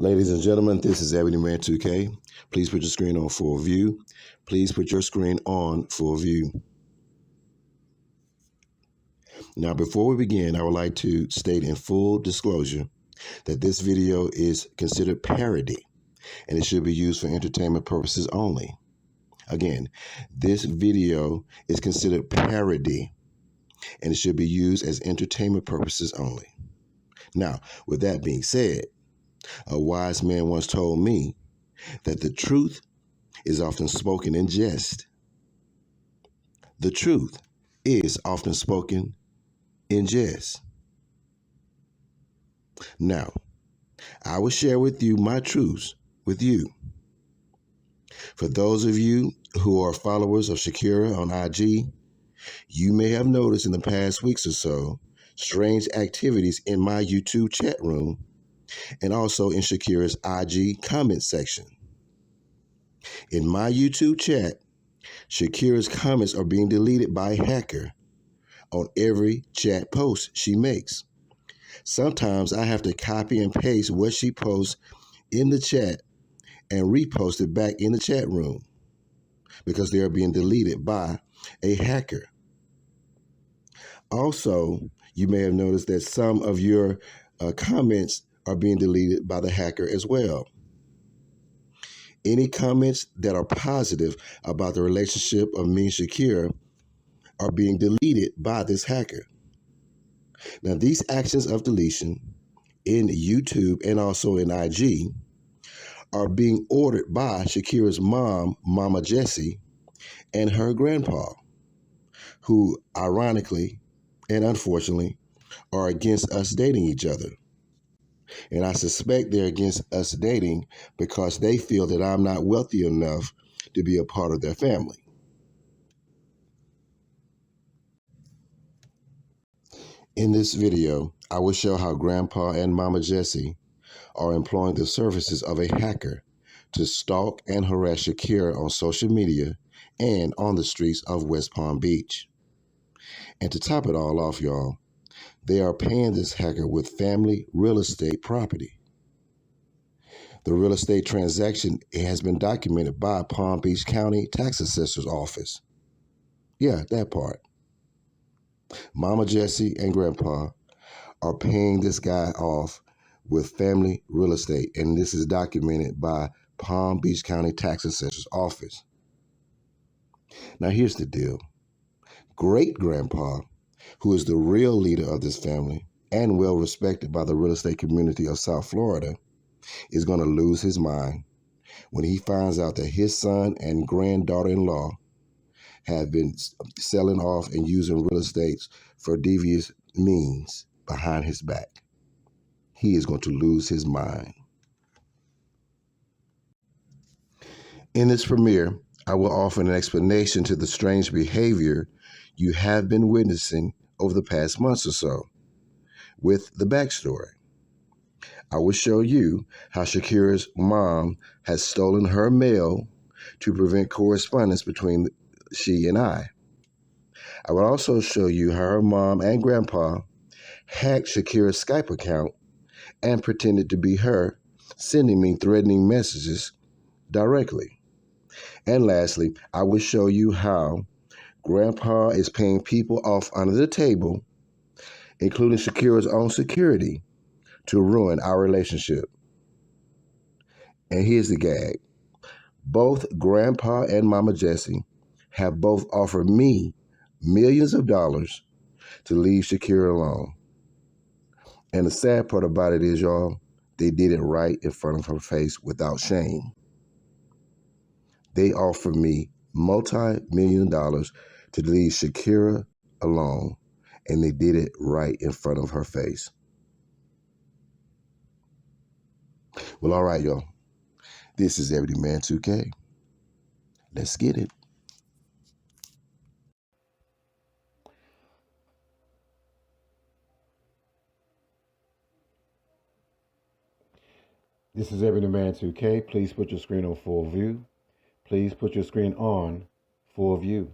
Ladies and gentlemen, this is EB2K. Please put your screen on full view. Please put your screen on full view. Now, before we begin, I would like to state in full disclosure that this video is considered parody and it should be used for entertainment purposes only. Again, this video is considered parody and it should be used as entertainment purposes only. Now, with that being said, a wise man once told me that the truth is often spoken in jest. The truth is often spoken in jest. Now, I will share with you my truths with you. For those of you who are followers of Shakira on IG, you may have noticed in the past weeks or so strange activities in my YouTube chat room and also in Shakira's IG comment section. In my YouTube chat, Shakira's comments are being deleted by a hacker on every chat post she makes. Sometimes I have to copy and paste what she posts in the chat and repost it back in the chat room because they are being deleted by a hacker. Also, you may have noticed that some of your comments are being deleted by the hacker as well. Any comments that are positive about the relationship of me and Shakira are being deleted by this hacker. Now, these actions of deletion in YouTube and also in IG are being ordered by Shakira's mom, Mama Jessie, and her grandpa, who ironically and unfortunately are against us dating each other. And I suspect they're against us dating because they feel that I'm not wealthy enough to be a part of their family. In this video, I will show how Grandpa and Mama Jessie are employing the services of a hacker to stalk and harass Shakira on social media and on the streets of West Palm Beach. And to top it all off, y'all, they are paying this hacker with family real estate property. The real estate transaction has been documented by Palm Beach County Tax Assessor's Office. Yeah, that part. Mama Jessie and Grandpa are paying this guy off with family real estate, and this is documented by Palm Beach County Tax Assessor's Office. Now, here's the deal. Great-grandpa, who is the real leader of this family and well respected by the real estate community of South Florida, is going to lose his mind when he finds out that his son and granddaughter-in-law have been selling off and using real estate for devious means behind his back. He is going to lose his mind. In this premiere, I will offer an explanation to the strange behavior you have been witnessing over the past months or so with the backstory. I will show you how Shakira's mom has stolen her mail to prevent correspondence between she and I. I will also show you how her mom and grandpa hacked Shakira's Skype account and pretended to be her, sending me threatening messages directly. And lastly, I will show you how Grandpa is paying people off under the table, including Shakira's own security, to ruin our relationship. And here's the gag. Both Grandpa and Mama Jessie have both offered me millions of dollars to leave Shakira alone. And the sad part about it is, y'all, they did it right in front of her face without shame. They offered me multi-million dollars to leave Shakira alone, and they did it right in front of her face. Well, all right, y'all. This is EB2K. Let's get it. This is EB2K. Please put your screen on full view. Please put your screen on full view.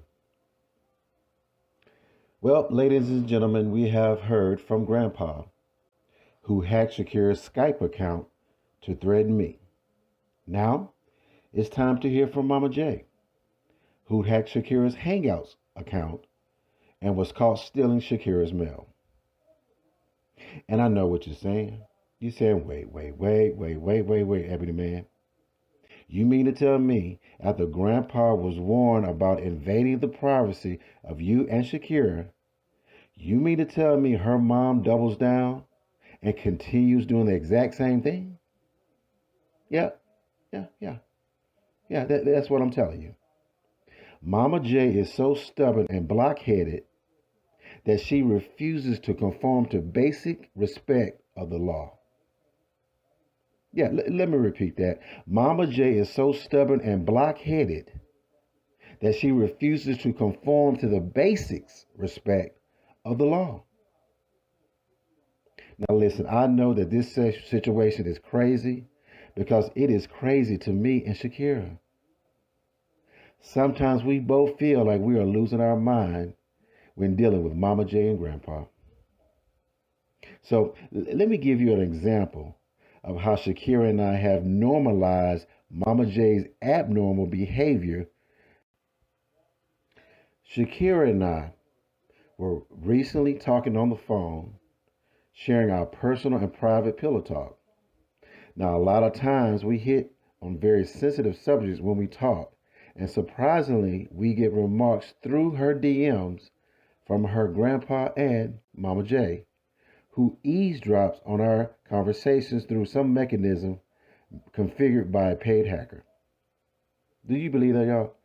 Well, ladies and gentlemen, we have heard from Grandpa, who hacked Shakira's Skype account to threaten me. Now, it's time to hear from Mama J, who hacked Shakira's Hangouts account and was caught stealing Shakira's mail. And I know what you're saying. You're saying, wait, Ebony Man. You mean to tell me after Grandpa was warned about invading the privacy of you and Shakira, you mean to tell me her mom doubles down and continues doing the exact same thing? Yeah, yeah, that's what I'm telling you. Mama J is so stubborn and blockheaded that she refuses to conform to basic respect of the law. Yeah, let me repeat that. Mama J is so stubborn and blockheaded that she refuses to conform to the basics respect of the law. Now, listen, I know that this situation is crazy because it is crazy to me and Shakira. Sometimes we both feel like we are losing our mind when dealing with Mama J and Grandpa. So let me give you an example of how Shakira and I have normalized Mama J's abnormal behavior. Shakira and I were recently talking on the phone, sharing our personal and private pillow talk. Now, a lot of times we hit on very sensitive subjects when we talk, and surprisingly, we get remarks through her DMs from her grandpa and Mama J, who eavesdrops on our conversations through some mechanism configured by a paid hacker. Do you believe that, y'all?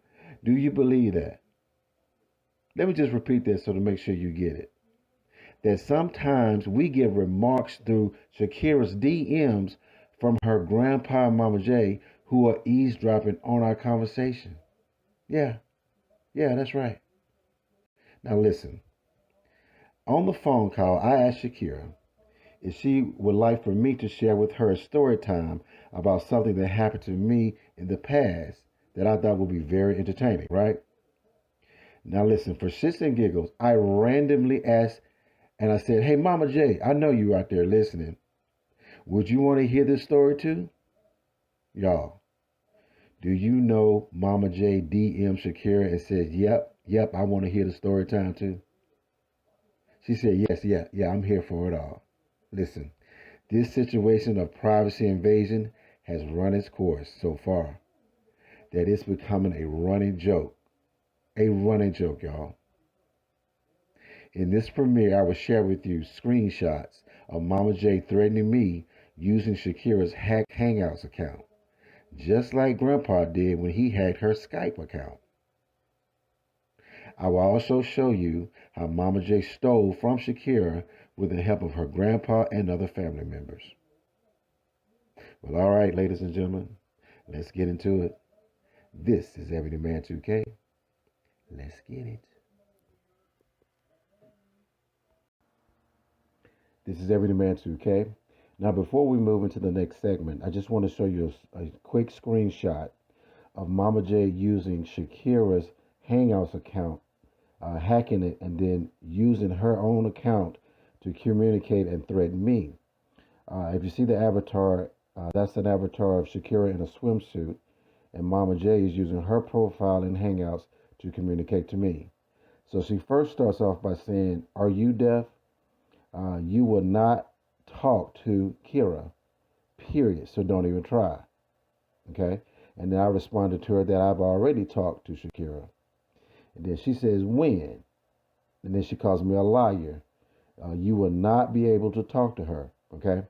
Do you believe that? Let me just repeat this so to make sure you get it. That sometimes we get remarks through Shakira's DMs from her grandpa and Mama J who are eavesdropping on our conversation. Yeah, that's right. Now listen, on the phone call, I asked Shakira if she would like for me to share with her a story time about something that happened to me in the past that I thought would be very entertaining, right? Now listen, for shits and giggles, I randomly asked and I said, hey, Mama J, I know you out there listening. Would you want to hear this story too? Y'all, do you know Mama J DM Shakira and said, yep, I want to hear the story time too? She said, yes, yeah, I'm here for it all. Listen, this situation of privacy invasion has run its course so far that it's becoming a running joke. A running joke, y'all. In this premiere, I will share with you screenshots of Mama J threatening me using Shakira's hacked Hangouts account, just like Grandpa did when he hacked her Skype account. I will also show you how Mama J stole from Shakira with the help of her grandpa and other family members. Well, all right, ladies and gentlemen, let's get into it. This is Everyday Man 2K. Let's get it. This is Everyday Man 2K. Now, before we move into the next segment, I just want to show you a quick screenshot of Mama J using Shakira's Hangouts account, hacking it, and then using her own account to communicate and threaten me. If you see the avatar, that's an avatar of Shakira in a swimsuit, and Mama J is using her profile in Hangouts to communicate to me. So she first starts off by saying, are you deaf? You will not talk to Kira, period. So don't even try. Okay? And then I responded to her that I've already talked to Shakira. And then she says, when? And then she calls me a liar. You will not be able to talk to her. Okay?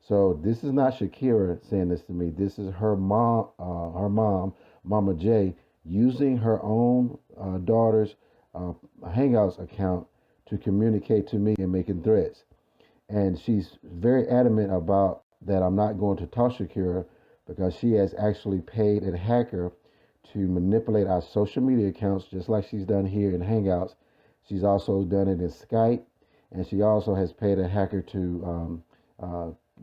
So this is not Shakira saying this to me. This is her mom, Mama J, using her own daughter's Hangouts account to communicate to me and making threats. And she's very adamant about that I'm not going to talk to Shakira because she has actually paid a hacker to manipulate our social media accounts just like she's done here in Hangouts. She's also done it in Skype, and she also has paid a hacker to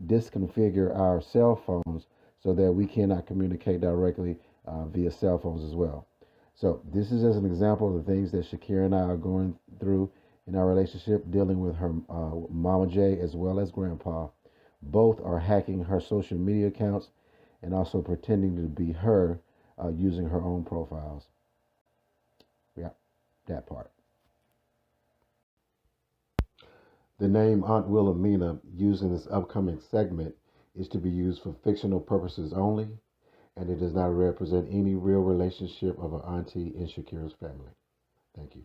disconfigure our cell phones so that we cannot communicate directly via cell phones as well. So this is as an example of the things that Shakira and I are going through in our relationship, dealing with her Mama J as well as Grandpa Both are hacking her social media accounts and also pretending to be her using her own profiles. Yeah, that part. The name Aunt Wilhelmina used in this upcoming segment is to be used for fictional purposes only, and it does not represent any real relationship of an auntie in Shakira's family. Thank you.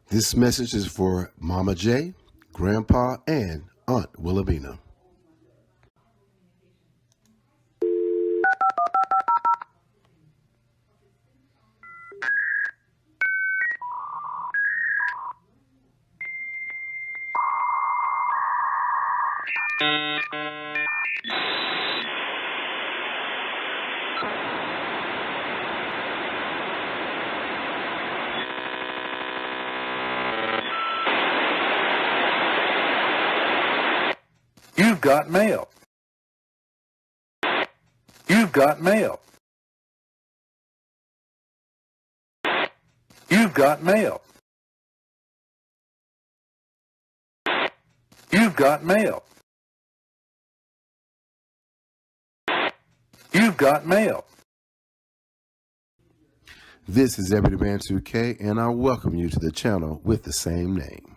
This message is for Mama J, Grandpa, and Aunt Wilhelmina. You've got mail. You've got mail. You've got mail. You've got mail. You've got mail. This is EB2K, and I welcome you to the channel with the same name.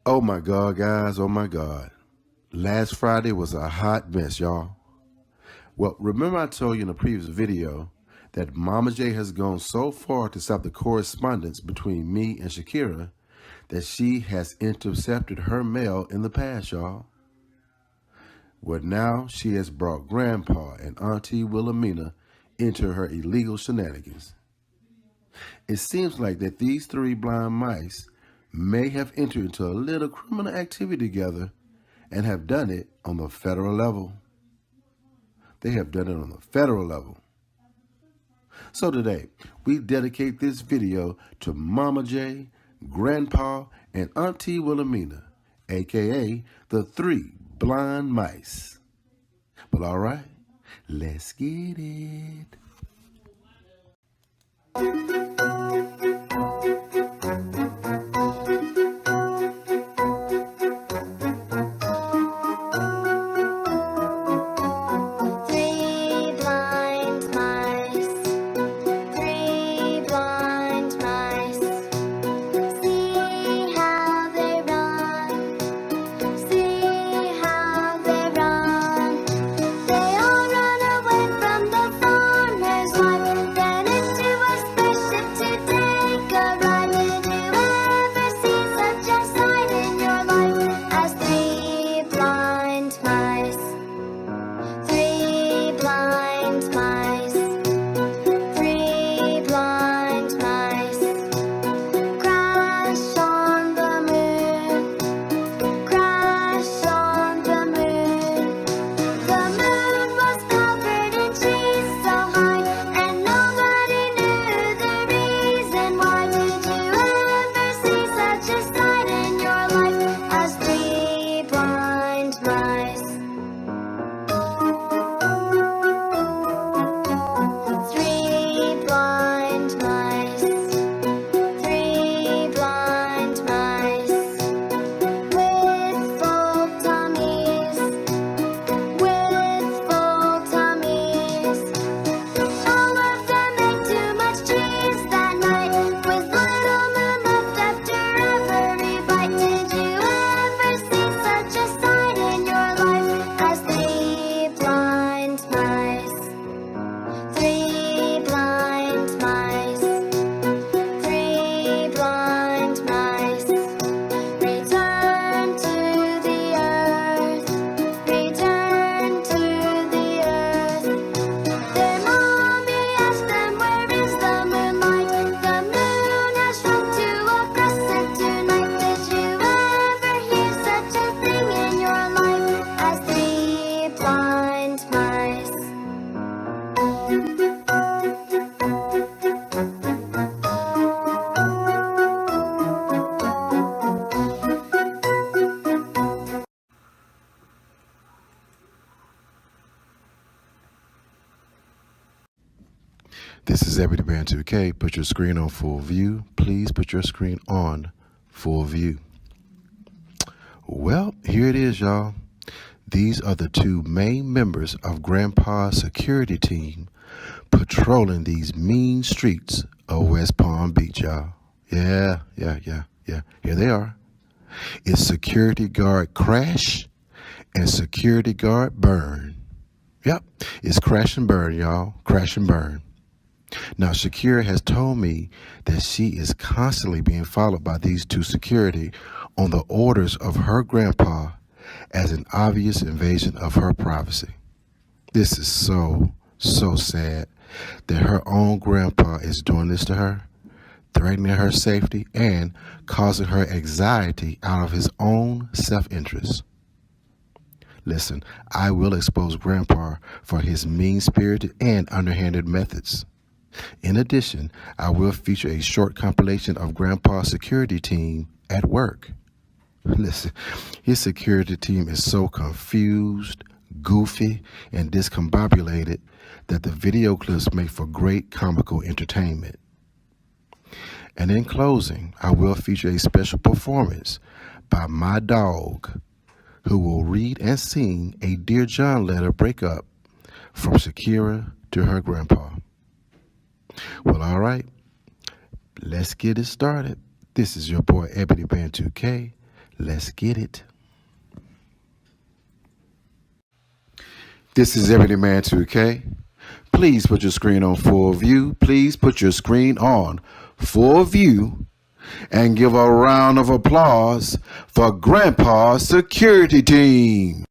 Oh my God, guys, oh my God. Last Friday was a hot mess, y'all. Well, remember I told you in a previous video that Mama J has gone so far to stop the correspondence between me and Shakira that she has intercepted her mail in the past, y'all. Well, now she has brought Grandpa and Auntie Wilhelmina into her illegal shenanigans. It seems like that these three blind mice may have entered into a little criminal activity together and have done it on the federal level. They have done it on the federal level. So today, we dedicate this video to Mama J, Grandpa, and Auntie Wilhelmina, aka the three blind mice. But all right, let's get it. This is EB2K. Put your screen on full view. Please put your screen on full view. Well, here it is, y'all. These are the two main members of Grandpa's security team patrolling these mean streets of West Palm Beach, y'all. Yeah. Here they are. It's security guard Crash and security guard Burn. Yep, it's crash and burn, y'all. Crash and burn. Now, Shakira has told me that she is constantly being followed by these two security on the orders of her grandpa as an obvious invasion of her privacy. This is so sad that her own grandpa is doing this to her, threatening her safety and causing her anxiety out of his own self-interest. Listen, I will expose Grandpa for his mean-spirited and underhanded methods. In addition, I will feature a short compilation of Grandpa's security team at work. Listen, his security team is so confused, goofy, and discombobulated that the video clips make for great comical entertainment. And in closing, I will feature a special performance by my dog, who will read and sing a Dear John letter breakup from Shakira to her grandpa. Well, all right, let's get it started. This is your boy EB2K. Let's get it. This is EB2K. Please put your screen on full view. Please put your screen on full view. And give a round of applause for Grandpa's security team.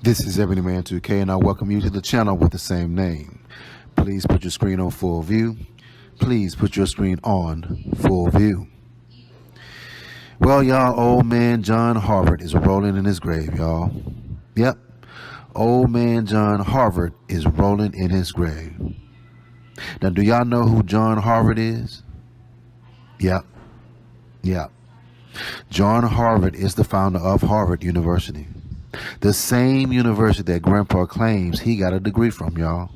This is EB2K, and I welcome you to the channel with the same name. Please put your screen on full view. Please put your screen on full view. Well, y'all, old man John Harvard is rolling in his grave, y'all. Yep, old man John Harvard is rolling in his grave. Now, do y'all know who John Harvard is? Yep. John Harvard is the founder of Harvard University. The same university that Grandpa claims he got a degree from, y'all.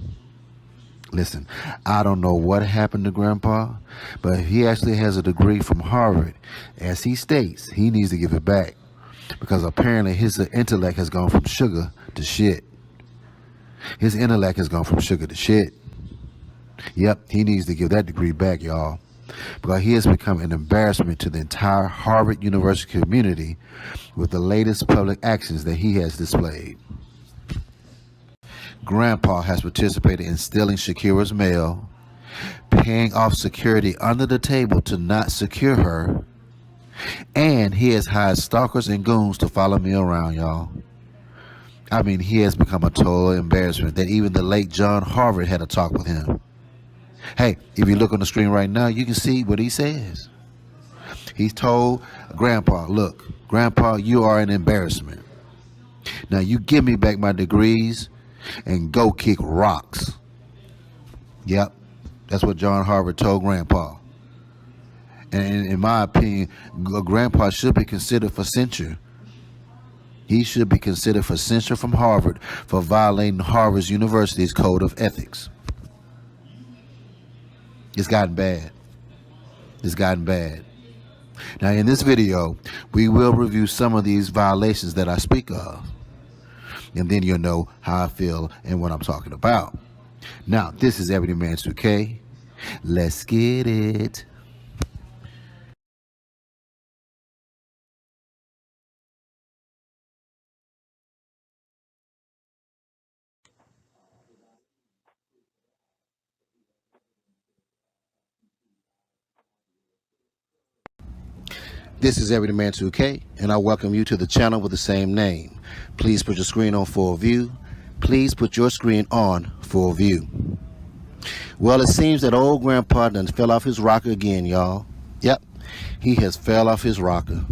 Listen, I don't know what happened to Grandpa, but if he actually has a degree from Harvard, as he states, he needs to give it back, because apparently his intellect has gone from sugar to shit. His intellect has gone from sugar to shit. Yep, he needs to give that degree back, y'all, because he has become an embarrassment to the entire Harvard University community with the latest public actions that he has displayed. Grandpa has participated in stealing Shakira's mail, paying off security under the table to not secure her, and he has hired stalkers and goons to follow me around, y'all. I mean, he has become a total embarrassment that even the late John Harvard had a talk with him. Hey, if you look on the screen right now, you can see what he says. He told Grandpa, look, Grandpa, you are an embarrassment. Now you give me back my degrees and go kick rocks. Yep, that's what John Harvard told Grandpa. And in my opinion, Grandpa should be considered for censure. He should be considered for censure from Harvard for violating Harvard University's code of ethics. It's gotten bad. It's gotten bad. Now, in this video, we will review some of these violations that I speak of, and then you'll know how I feel and what I'm talking about. Now, this is EB2K. Let's get it. This is EB2K, and I welcome you to the channel with the same name. Please put your screen on full view. Please put your screen on full view. Well, it seems that old Grandpa done fell off his rocker again, y'all. Yep, he has fell off his rocker.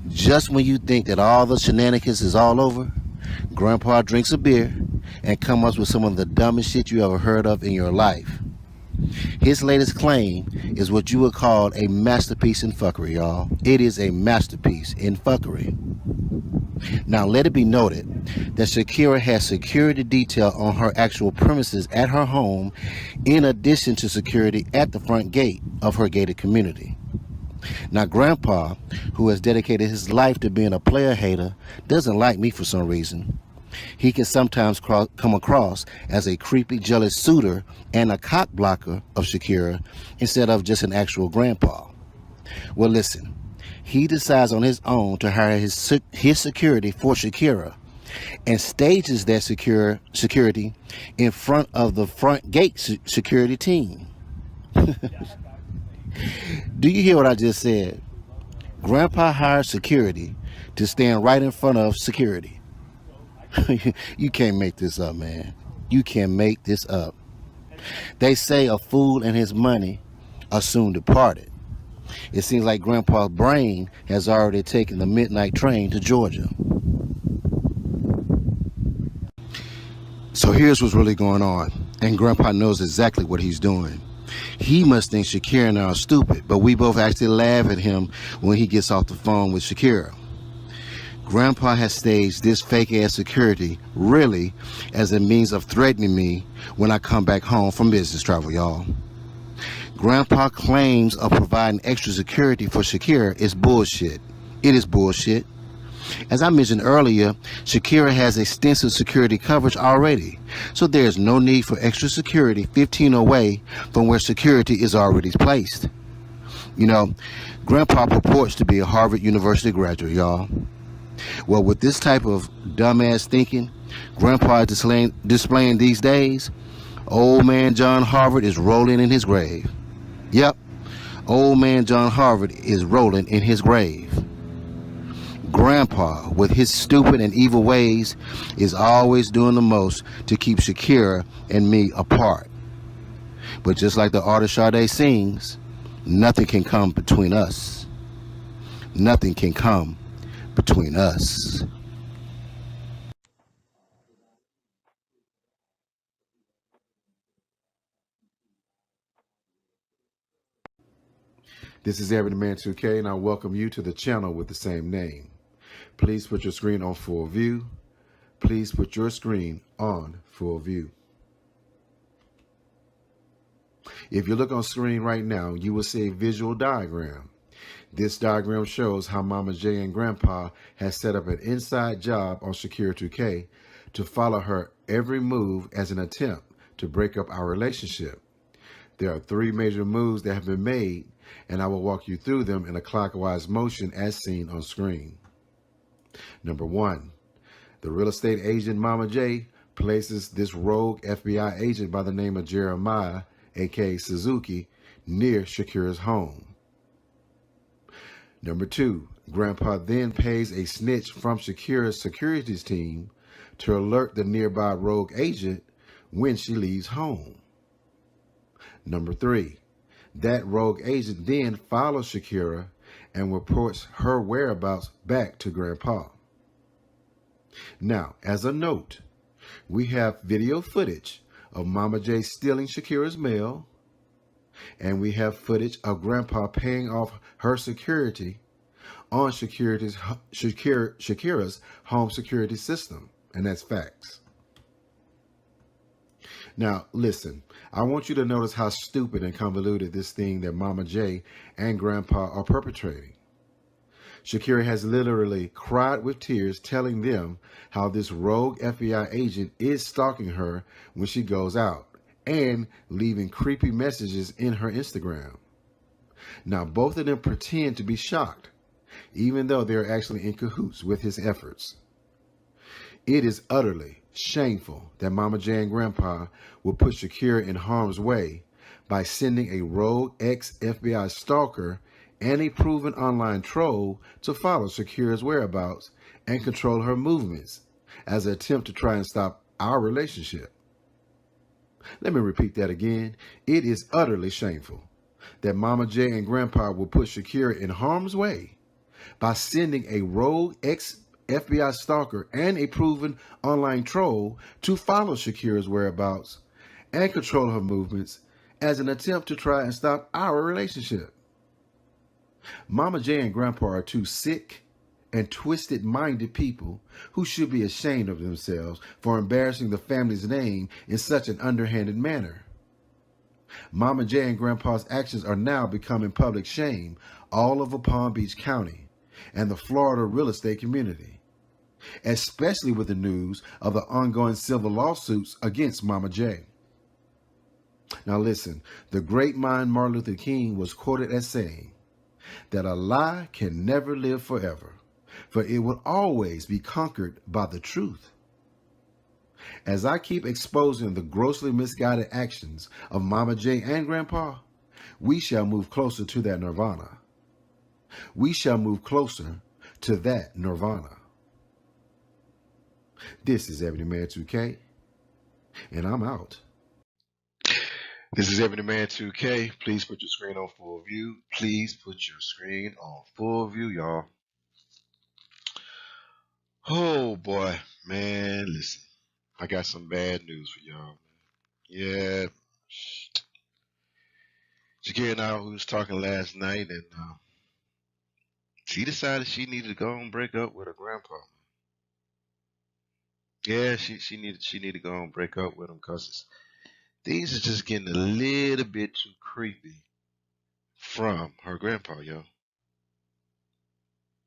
Just when you think that all the shenanigans is all over, Grandpa drinks a beer and comes up with some of the dumbest shit you ever heard of in your life. His latest claim is what you would call a masterpiece in fuckery, y'all. It is a masterpiece in fuckery. Now, let it be noted that Shakira has security detail on her actual premises at her home, in addition to security at the front gate of her gated community. Now, Grandpa, who has dedicated his life to being a player hater, doesn't like me for some reason. He can sometimes come across as a creepy, jealous suitor and a cock blocker of Shakira instead of just an actual grandpa. Well, listen, he decides on his own to hire his security for Shakira and stages that security in front of the front gate security team. Do you hear what I just said? Grandpa hired security to stand right in front of security. You can't make this up, man. You can't make this up. They say a fool and his money are soon departed. It seems like Grandpa's brain has already taken the midnight train to Georgia. So here's what's really going on, and Grandpa knows exactly what he's doing. He must think Shakira and I are stupid, but we both actually laugh at him when he gets off the phone with Shakira. Grandpa has staged this fake-ass security really as a means of threatening me when I come back home from business travel, y'all. Grandpa claims of providing extra security for Shakira is bullshit. It is bullshit. As I mentioned earlier, Shakira has extensive security coverage already, so there is no need for extra security 15 away from where security is already placed. You know, Grandpa purports to be a Harvard University graduate, y'all. Well, with this type of dumbass thinking Grandpa is displaying these days, old man John Harvard is rolling in his grave. Yep, old man John Harvard is rolling in his grave. Grandpa, with his stupid and evil ways, is always doing the most to keep Shakira and me apart. But just like the artist Sade sings, nothing can come between us. Nothing can come between us. This is Everyday Man 2K, and I welcome you to the channel with the same name. Please put your screen on full view. Please put your screen on full view. If you look on screen right now, you will see a visual diagram. This diagram shows how Mama J and Grandpa has set up an inside job on Shakira 2K to follow her every move as an attempt to break up our relationship. There are 3 major moves that have been made, and I will walk you through them in a clockwise motion as seen on screen. Number 1, the real estate agent Mama J places this rogue FBI agent by the name of Jeremiah, aka Suzuki, near Shakira's home. Number 2, Grandpa then pays a snitch from Shakira's securities team to alert the nearby rogue agent when she leaves home. Number 3, that rogue agent then follows Shakira and reports her whereabouts back to Grandpa. Now, as a note, we have video footage of Mama J stealing Shakira's mail, and we have footage of Grandpa paying off her security on Shakira's home security system, and that's facts. Now, listen, I want you to notice how stupid and convoluted this thing that Mama J and Grandpa are perpetrating. Shakira has literally cried with tears telling them how this rogue FBI agent is stalking her when she goes out and leaving creepy messages in her Instagram. Now, both of them pretend to be shocked, even though they're actually in cahoots with his efforts. It is utterly shameful that Mama J and Grandpa will put Shakira in harm's way by sending a rogue ex-FBI stalker and a proven online troll to follow Shakira's whereabouts and control her movements as an attempt to try and stop our relationship. Let me repeat that again. It is utterly shameful that Mama J and Grandpa will put Shakira in harm's way by sending a rogue ex-FBI stalker and a proven online troll to follow Shakira's whereabouts and control her movements as an attempt to try and stop our relationship. Mama J and Grandpa are 2 sick and twisted-minded people who should be ashamed of themselves for embarrassing the family's name in such an underhanded manner. Mama J and Grandpa's actions are now becoming public shame all over Palm Beach County and the Florida real estate community, especially with the news of the ongoing civil lawsuits against Mama J. Now listen, the great mind Martin Luther King was quoted as saying that a lie can never live forever, for it will always be conquered by the truth. As I keep exposing the grossly misguided actions of Mama J and Grandpa, we shall move closer to that nirvana. We shall move closer to that nirvana. This is Everyday Man 2K, and I'm out. This is Everyday Man 2K. Please put your screen on full view. Please put your screen on full view, y'all. Oh boy, man, listen. I got some bad news for y'all. Yeah. Shakira and I was talking last night, and she decided she needed to go and break up with her grandpa. Yeah, she needed to go and break up with him because things are just getting a little bit too creepy from her grandpa, yo.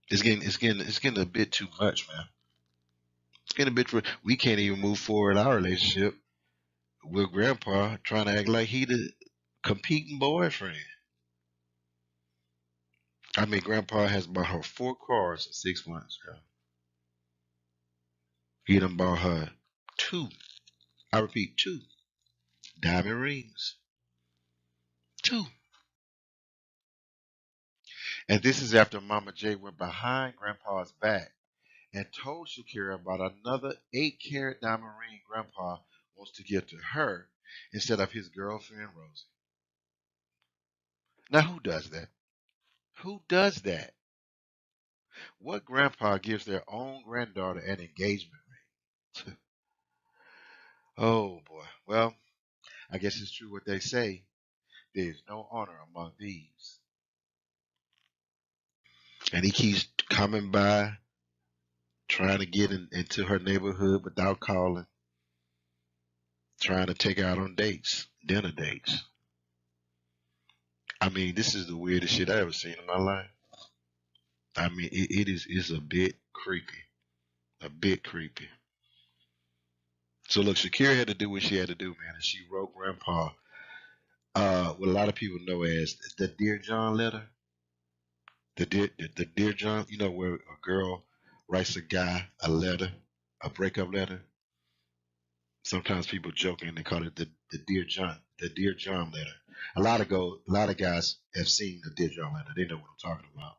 It's getting a bit too much, man. It's getting a bit. We can't even move forward our relationship with grandpa trying to act like he the competing boyfriend. I mean, grandpa has bought her 4 cars in 6 months, girl. He done bought her 2. I repeat, 2 diamond rings. 2. And this is after Mama J went behind Grandpa's back and told Shakira about another 8-carat diamond ring Grandpa wants to give to her instead of his girlfriend Rosie. Now, who does that? Who does that? What grandpa gives their own granddaughter an engagement ring? Oh boy. Well, I guess it's true what they say. There's no honor among thieves. And he keeps coming by, trying to get into her neighborhood without calling, trying to take her out on dates, dinner dates. I mean, this is the weirdest shit I ever seen in my life. I mean, it's a bit creepy. A bit creepy. So look, Shakira had to do what she had to do, man, and she wrote Grandpa what a lot of people know as the Dear John letter. The Dear John, you know, where a girl writes a guy a letter, a breakup letter. Sometimes people joking they call it the Dear John letter. A lot of guys have seen the Dear John letter. They know what I'm talking about.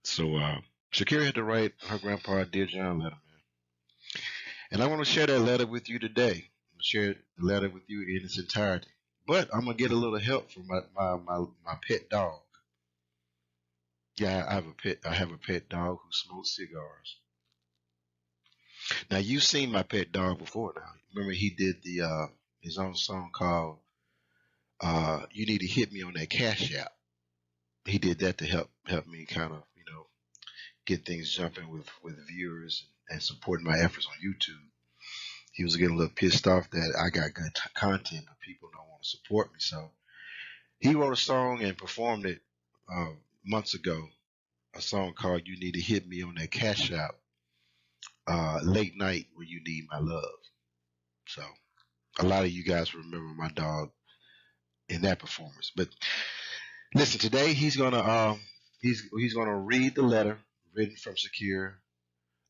So Shakira had to write her grandpa a Dear John letter, man. And I want to share that letter with you today. I'm gonna share the letter with you in its entirety. But I'm gonna get a little help from my pet dog. Yeah, I have a pet dog who smokes cigars. Now you've seen my pet dog before now. Remember he did the his own song called You Need to Hit Me on That Cash App. He did that to help me kind of, you know, get things jumping with viewers and supporting my efforts on YouTube. He was getting a little pissed off that I got good content, but people don't want to support me. So he wrote a song and performed it months ago. A song called "You Need to Hit Me on That Cash App." Late night when you need my love. So a lot of you guys remember my dog in that performance. But listen, today he's gonna read the letter written from Shakira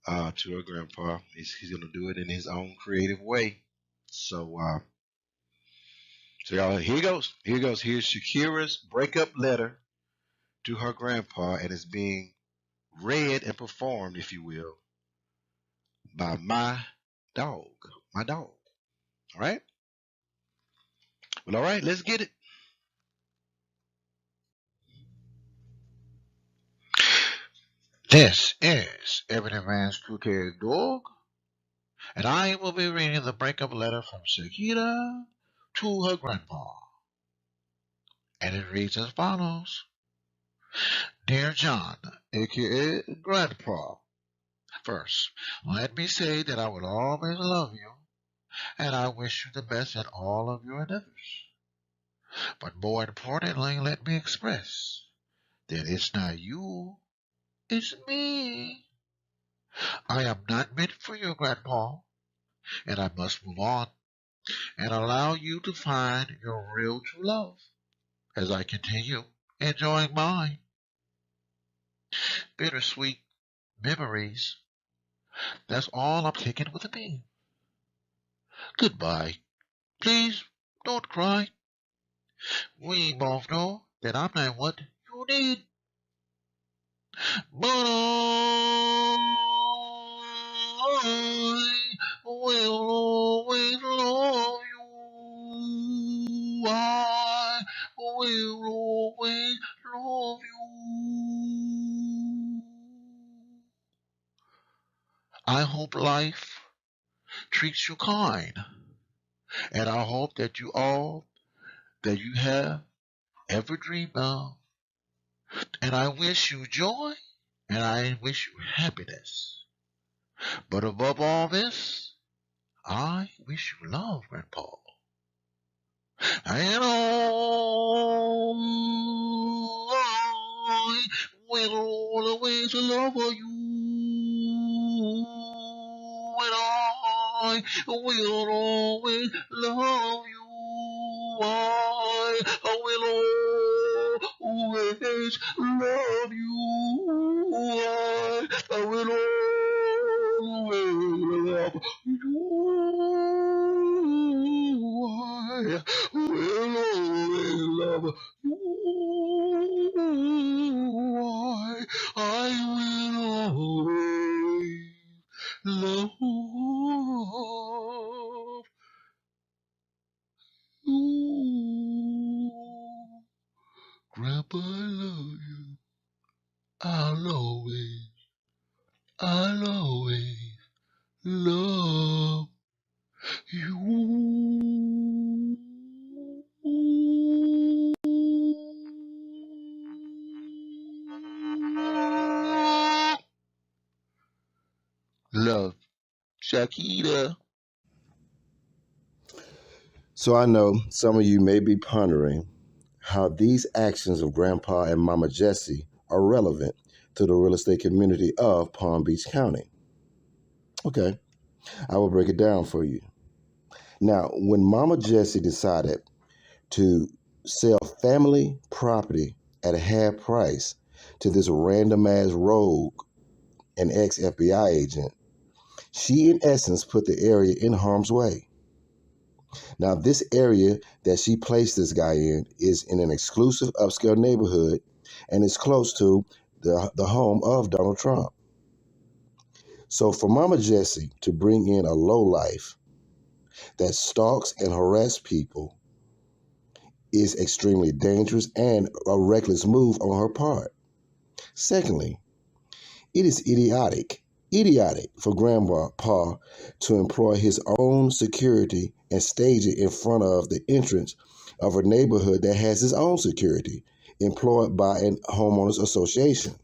to her grandpa. He's gonna do it in his own creative way. So so y'all, here he goes. Here he goes. Here's Shakira's breakup letter to her grandpa, and it's being read and performed, if you will, by my dog. My dog. All right. Well, all right. Let's get it. This is EB2K dog, and I will be reading the breakup letter from Shakira to her grandpa. And it reads as follows. Dear John, aka Grandpa, first, let me say that I will always love you, and I wish you the best in all of your endeavors. But more importantly, let me express that it's not you, it's me. I am not meant for you, Grandpa, and I must move on and allow you to find your real true love as I continue enjoying mine. Bittersweet memories. That's all I'm taking with me. Goodbye. Please don't cry. We both know that I'm not what you need. But I will always love you. I will always love you. I hope life treats you kind, and I hope that you have ever dreamed of. And I wish you joy, and I wish you happiness. But above all this, I wish you love, Grandpa. And I will always love you. And I will always love you. I will always love you. I will always love you. I will always love you. I will always love you. Grandpa, I love you. I'll always love you. Love, Shakira. So I know some of you may be pondering how these actions of Grandpa and Mama Jessie are relevant to the real estate community of Palm Beach County. Okay, I will break it down for you. Now, when Mama Jessie decided to sell family property at a half price to this random ass rogue and ex FBI agent, she in essence put the area in harm's way. Now, this area that she placed this guy in is in an exclusive upscale neighborhood and is close to the home of Donald Trump. So for Mama Jessie to bring in a lowlife that stalks and harasses people is extremely dangerous and a reckless move on her part. Secondly, it is idiotic for Grandpa to employ his own security and stage it in front of the entrance of a neighborhood that has its own security employed by a homeowners association.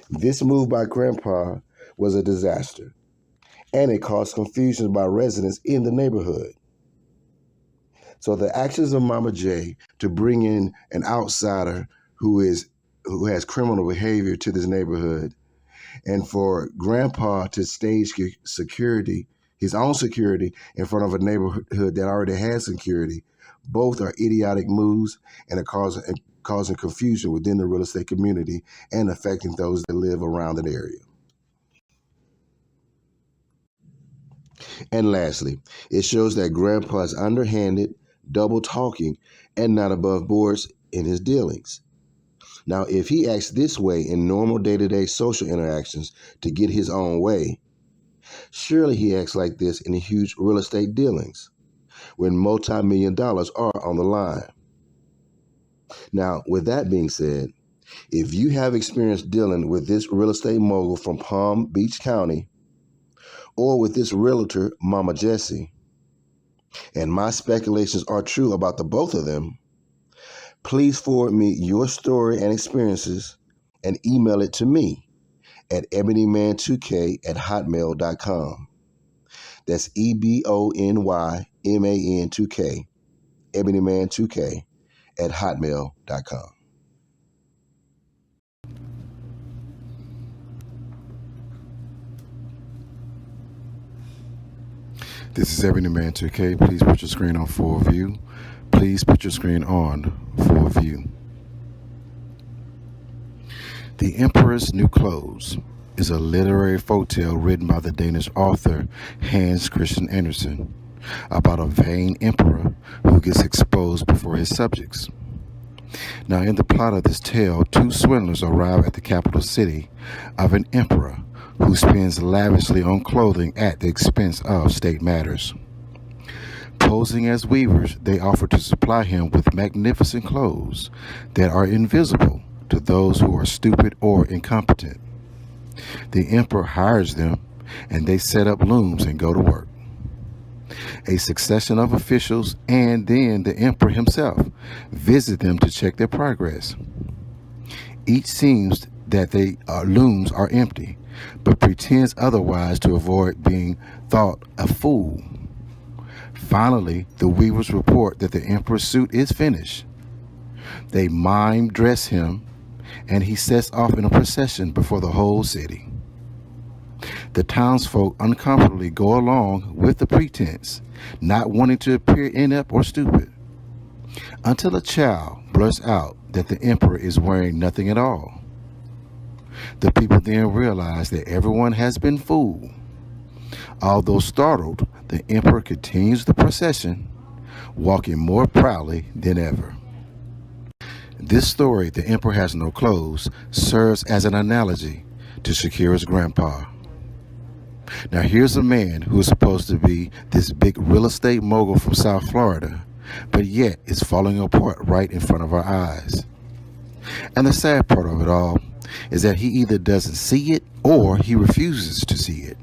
This move by Grandpa was a disaster, and it caused confusion by residents in the neighborhood. So the actions of Mama J to bring in an outsider who has criminal behavior to this neighborhood, and for Grandpa to stage security, his own security, in front of a neighborhood that already has security, both are idiotic moves and are causing confusion within the real estate community and affecting those that live around that area. And lastly, it shows that Grandpa is underhanded, double talking, and not above boards in his dealings. Now, if he acts this way in normal day-to-day social interactions to get his own way, surely he acts like this in huge real estate dealings when multi-million dollars are on the line. Now, with that being said, if you have experience dealing with this real estate mogul from Palm Beach County or with this realtor, Mama Jessie, and my speculations are true about the both of them, please forward me your story and experiences and email it to me at ebonyman2k@hotmail.com. That's EBONYMAN2K, ebonyman2k@hotmail.com. This is Ebony Man 2K. Please put your screen on full view. Please put your screen on full view. The Emperor's New Clothes is a literary folktale written by the Danish author Hans Christian Andersen about a vain emperor who gets exposed before his subjects. Now, in the plot of this tale, two swindlers arrive at the capital city of an emperor who spends lavishly on clothing at the expense of state matters. Posing as weavers, they offer to supply him with magnificent clothes that are invisible to those who are stupid or incompetent. The emperor hires them, and they set up looms and go to work. A succession of officials and then the emperor himself visit them to check their progress. Each seems that the looms are empty, but pretends otherwise to avoid being thought a fool. Finally, the weavers report that the emperor's suit is finished. They mime dress him, and he sets off in a procession before the whole city. The townsfolk uncomfortably go along with the pretense, not wanting to appear inept or stupid, until a child blurts out that the emperor is wearing nothing at all. The people then realize that everyone has been fooled. Although startled, the emperor continues the procession, walking more proudly than ever. This story, The Emperor Has No Clothes, serves as an analogy to Shakira's grandpa. Now here's a man who is supposed to be this big real estate mogul from South Florida, but yet is falling apart right in front of our eyes. And the sad part of it all is that he either doesn't see it or he refuses to see it.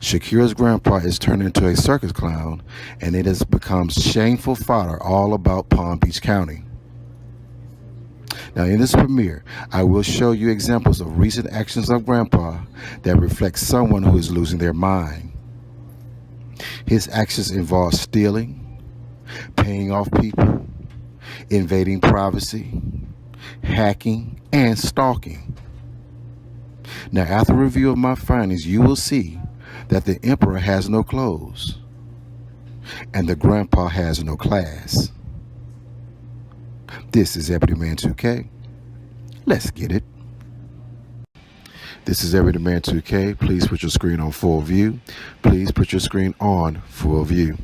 Shakira's grandpa is turned into a circus clown, and it has become shameful fodder all about Palm Beach County. Now in this premiere, I will show you examples of recent actions of grandpa that reflect someone who is losing their mind. His actions involve stealing, paying off people, invading privacy, hacking, and stalking. Now after review of my findings, you will see that the emperor has no clothes and the grandpa has no class. This is EB2K. Let's get it. This is EB2K. Please put your screen on full view. Please put your screen on full view.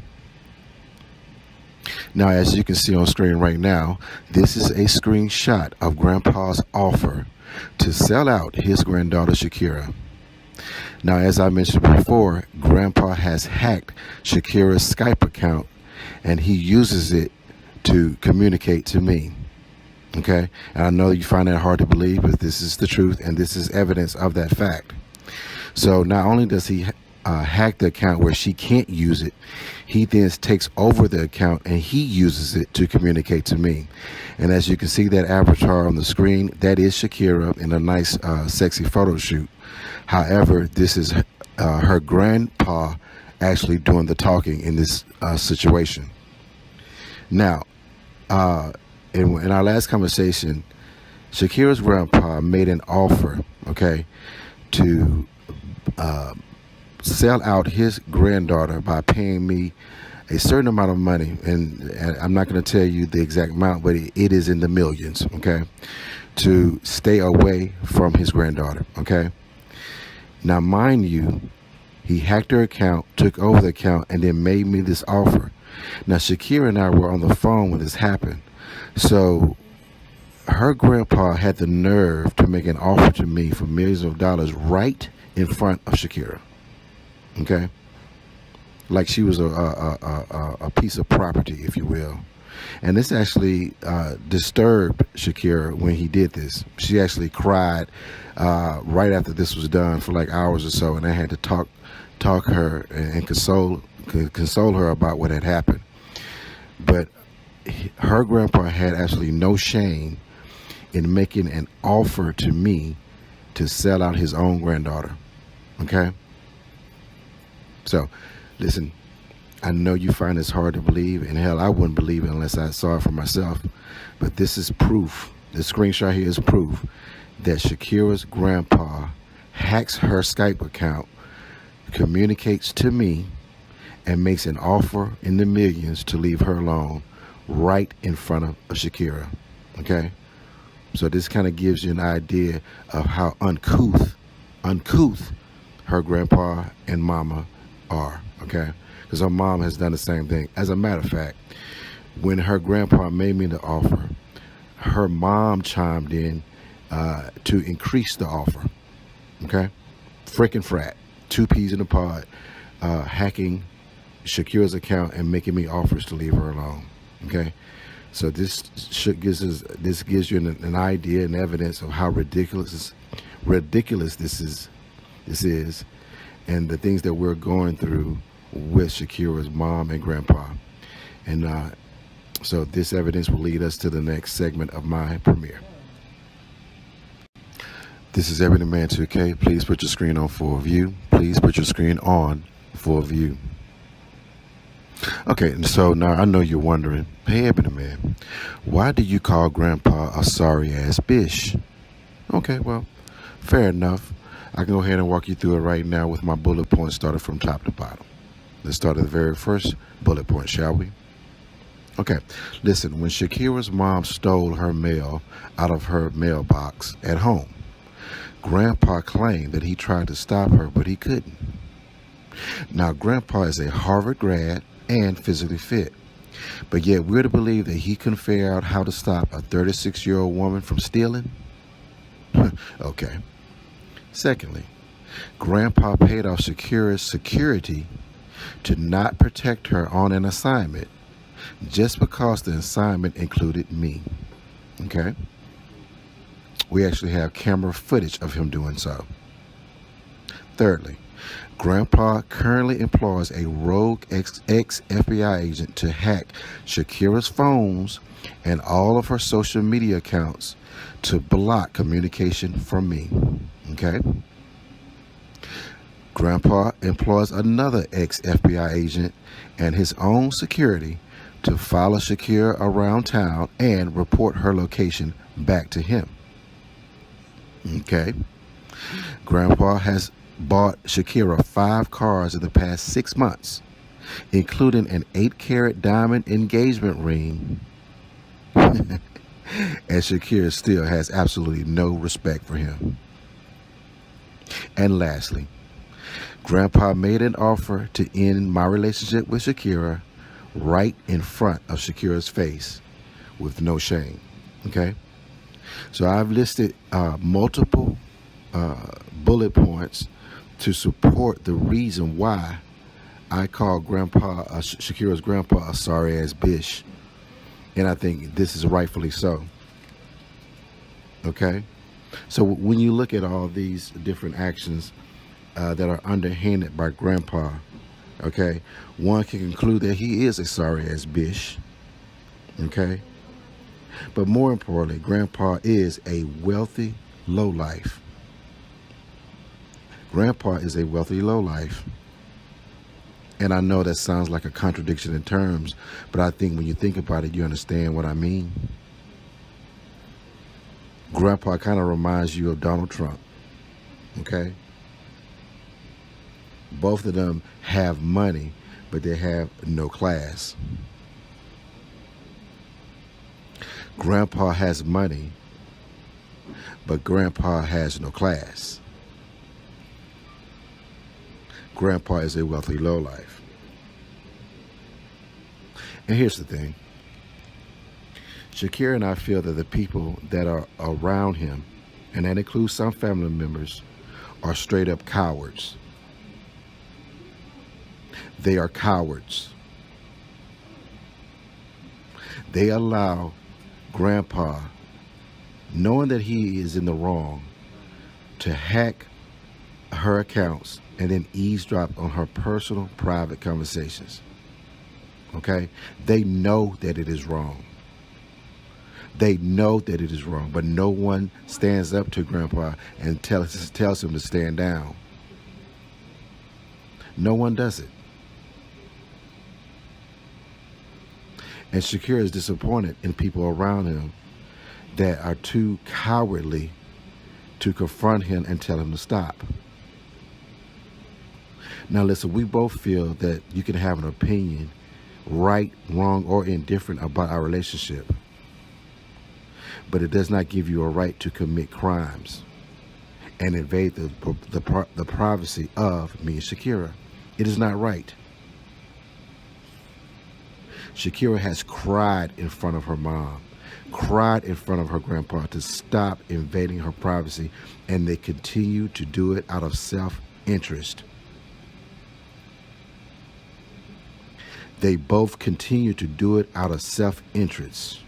Now, as you can see on screen right now, this is a screenshot of Grandpa's offer to sell out his granddaughter Shakira. Now, as I mentioned before, Grandpa has hacked Shakira's Skype account and he uses it to communicate to me. Okay, and I know you find that hard to believe, but this is the truth and this is evidence of that fact. So not only does he hack the account where she can't use it, he then takes over the account and he uses it to communicate to me. And as you can see that avatar on the screen, that is Shakira in a nice sexy photo shoot. However, this is her grandpa actually doing the talking in this situation. Now, in our last conversation, Shakira's grandpa made an offer, okay, to sell out his granddaughter by paying me a certain amount of money, and I'm not going to tell you the exact amount, but it is in the millions, okay, to stay away from his granddaughter, okay. Now, mind you, he hacked her account, took over the account, and then made me this offer. Now, Shakira and I were on the phone when this happened. So her grandpa had the nerve to make an offer to me for millions of dollars right in front of Shakira. Okay? Like she was a piece of property, if you will. And this actually disturbed Shakira when he did this. She actually cried right after this was done for like hours or so, and I had to talk her and console her about what had happened. But her grandpa had absolutely no shame in making an offer to me to sell out his own granddaughter. Okay? So, listen, I know you find this hard to believe, and hell, I wouldn't believe it unless I saw it for myself. But this is proof. The screenshot here is proof that Shakira's grandpa hacks her Skype account, communicates to me, and makes an offer in the millions to leave her alone right in front of Shakira. Okay? So this kind of gives you an idea of how uncouth her grandpa and mama are. Okay? Because her mom has done the same thing. As a matter of fact, when her grandpa made me the offer, her mom chimed in to increase the offer. Okay? Freaking frat. 2 peas in a pod. Hacking Shakira's account and making me offers to leave her alone. Okay? So this gives you an idea and evidence of how ridiculous this is, and the things that we're going through with Shakira's mom and grandpa. And so this evidence will lead us to the next segment of my premiere. This is EB2K. Please put your screen on full view. Please put your screen on full view. Okay, and so now I know you're wondering, hey Ebony Man, why do you call Grandpa a sorry ass bitch? Okay, well, fair enough. I can go ahead and walk you through it right now with my bullet points started from top to bottom. Let's start at the very first bullet point, shall we? Okay, listen, when Shakira's mom stole her mail out of her mailbox at home, Grandpa claimed that he tried to stop her, but he couldn't. Now, Grandpa is a Harvard grad and physically fit. But yet we're to believe that he couldn't figure out how to stop a 36-year-old woman from stealing? Okay. Secondly, Grandpa paid off Shakira's security to not protect her on an assignment just because the assignment included me. Okay? We actually have camera footage of him doing so. Thirdly, Grandpa currently employs a rogue ex-FBI agent to hack Shakira's phones and all of her social media accounts to block communication from me. Okay? Grandpa employs another ex-FBI agent and his own security to follow Shakira around town and report her location back to him. Okay? Grandpa has bought Shakira 5 cars in the past 6 months, including an 8-carat diamond engagement ring. And Shakira still has absolutely no respect for him. And lastly, Grandpa made an offer to end my relationship with Shakira right in front of Shakira's face with no shame. Okay? So I've listed multiple bullet points to support the reason why I call Shakira's grandpa a sorry-ass bitch. And I think this is rightfully so. Okay? So when you look at all these different actions that are underhanded by Grandpa, okay, one can conclude that he is a sorry-ass bitch. Okay? But more importantly, Grandpa is a wealthy lowlife. Grandpa is a wealthy lowlife. And I know that sounds like a contradiction in terms, but I think when you think about it, you understand what I mean. Grandpa kind of reminds you of Donald Trump, okay? Both of them have money, but they have no class. Grandpa has money, but Grandpa has no class. Grandpa is a wealthy lowlife. And here's the thing. Shakira and I feel that the people that are around him, and that includes some family members, are straight up cowards. They are cowards. They allow Grandpa, knowing that he is in the wrong, to hack her accounts and then eavesdrop on her personal, private conversations. Okay? They know that it is wrong. They know that it is wrong, but no one stands up to Grandpa and tells him to stand down. No one does it. And Shakira is disappointed in people around him that are too cowardly to confront him and tell him to stop. Now listen, we both feel that you can have an opinion, right, wrong, or indifferent about our relationship. But it does not give you a right to commit crimes and invade the privacy of me and Shakira. It is not right. Shakira has cried in front of her mom, cried in front of her grandpa to stop invading her privacy, and they continue to do it out of self-interest. They both continue to do it out of self-interest.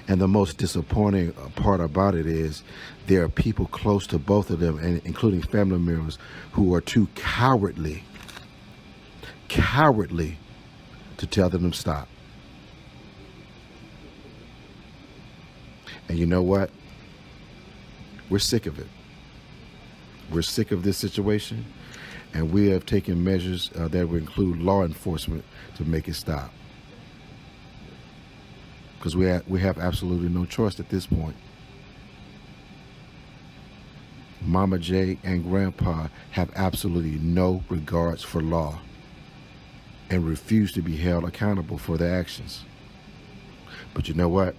And the most disappointing part about it is there are people close to both of them, and including family members, who are too cowardly to tell them to stop. And you know what? We're sick of it. We're sick of this situation, and we have taken measures that will include law enforcement to make it stop. Because we have absolutely no choice at this point. Mama J and Grandpa have absolutely no regards for law and refuse to be held accountable for their actions. But you know what?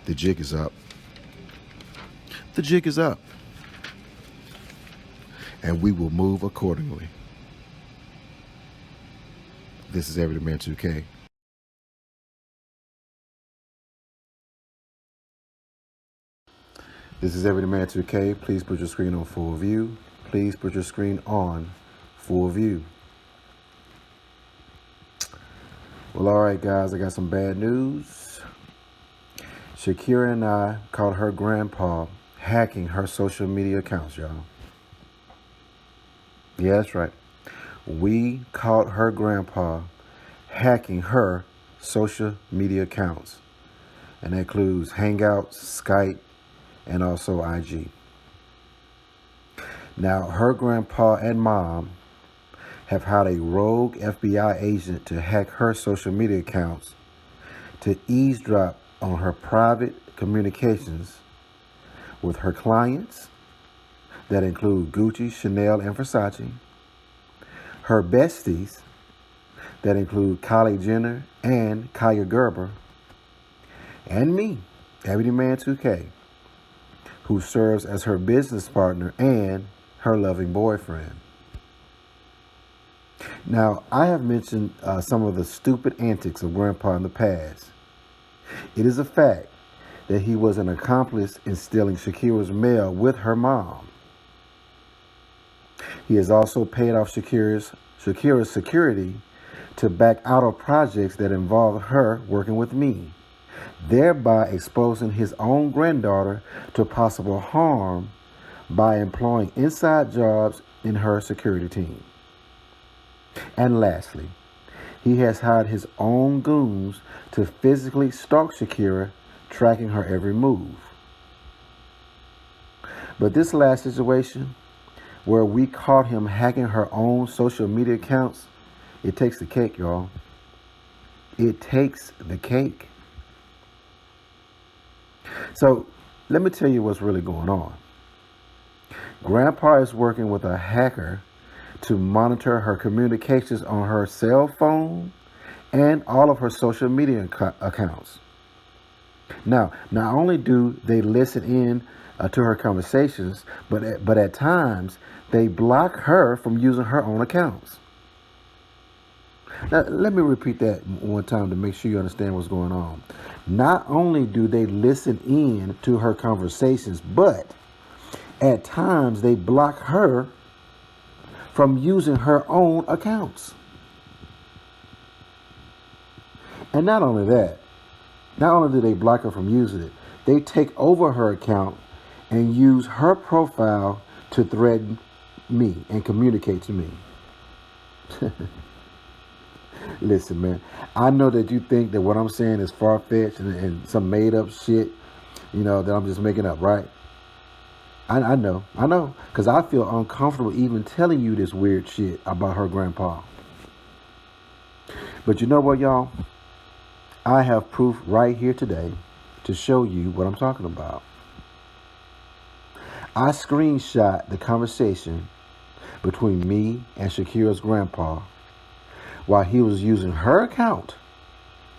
The jig is up. The jig is up. And we will move accordingly. This is EB2K. This is EB2K. Please put your screen on full view. Please put your screen on full view. Well, all right, guys, I got some bad news. Shakira and I caught her grandpa hacking her social media accounts, y'all. Yeah, that's right. We caught her grandpa hacking her social media accounts. And that includes Hangouts, Skype, and also IG. Now, her grandpa and mom have hired a rogue FBI agent to hack her social media accounts to eavesdrop on her private communications with her clients that include Gucci, Chanel, and Versace, her besties that include Kylie Jenner and Kaya Gerber, and me, EB2K, who serves as her business partner and her loving boyfriend. Now, I have mentioned some of the stupid antics of Grandpa in the past. It is a fact that he was an accomplice in stealing Shakira's mail with her mom. He has also paid off Shakira's security to back out of projects that involved her working with me, thereby exposing his own granddaughter to possible harm by employing inside jobs in her security team. And lastly, he has hired his own goons to physically stalk Shakira, tracking her every move. But this last situation, where we caught him hacking her own social media accounts, it takes the cake, y'all. It takes the cake. So let me tell you what's really going on. Grandpa is working with a hacker to monitor her communications on her cell phone and all of her social media accounts. Now, not only do they listen in to her conversations, but at times they block her from using her own accounts. Now, let me repeat that one time to make sure you understand what's going on. Not only do they listen in to her conversations, but at times they block her from using her own accounts. And not only that, not only do they block her from using it, they take over her account and use her profile to threaten me and communicate to me. Listen, man, I know that you think that what I'm saying is far-fetched and some made-up shit, that I'm just making up, right? I know, because I feel uncomfortable even telling you this weird shit about her grandpa. But you know what, y'all? I have proof right here today to show you what I'm talking about. I screenshot the conversation between me and Shakira's grandpa while he was using her account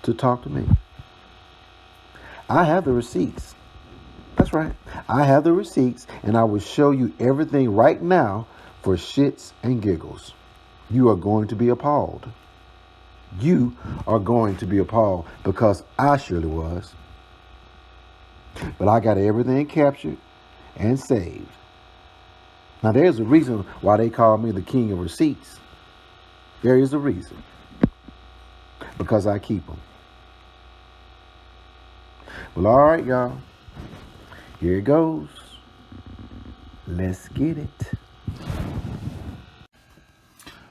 to talk to me. I have the receipts. That's right. I have the receipts, and I will show you everything right now for shits and giggles. You are going to be appalled. You are going to be appalled because I surely was. But I got everything captured and saved. Now, there's a reason why they call me the king of receipts. There is a reason. Because I keep them. Well, all right, y'all. Here it goes. Let's get it.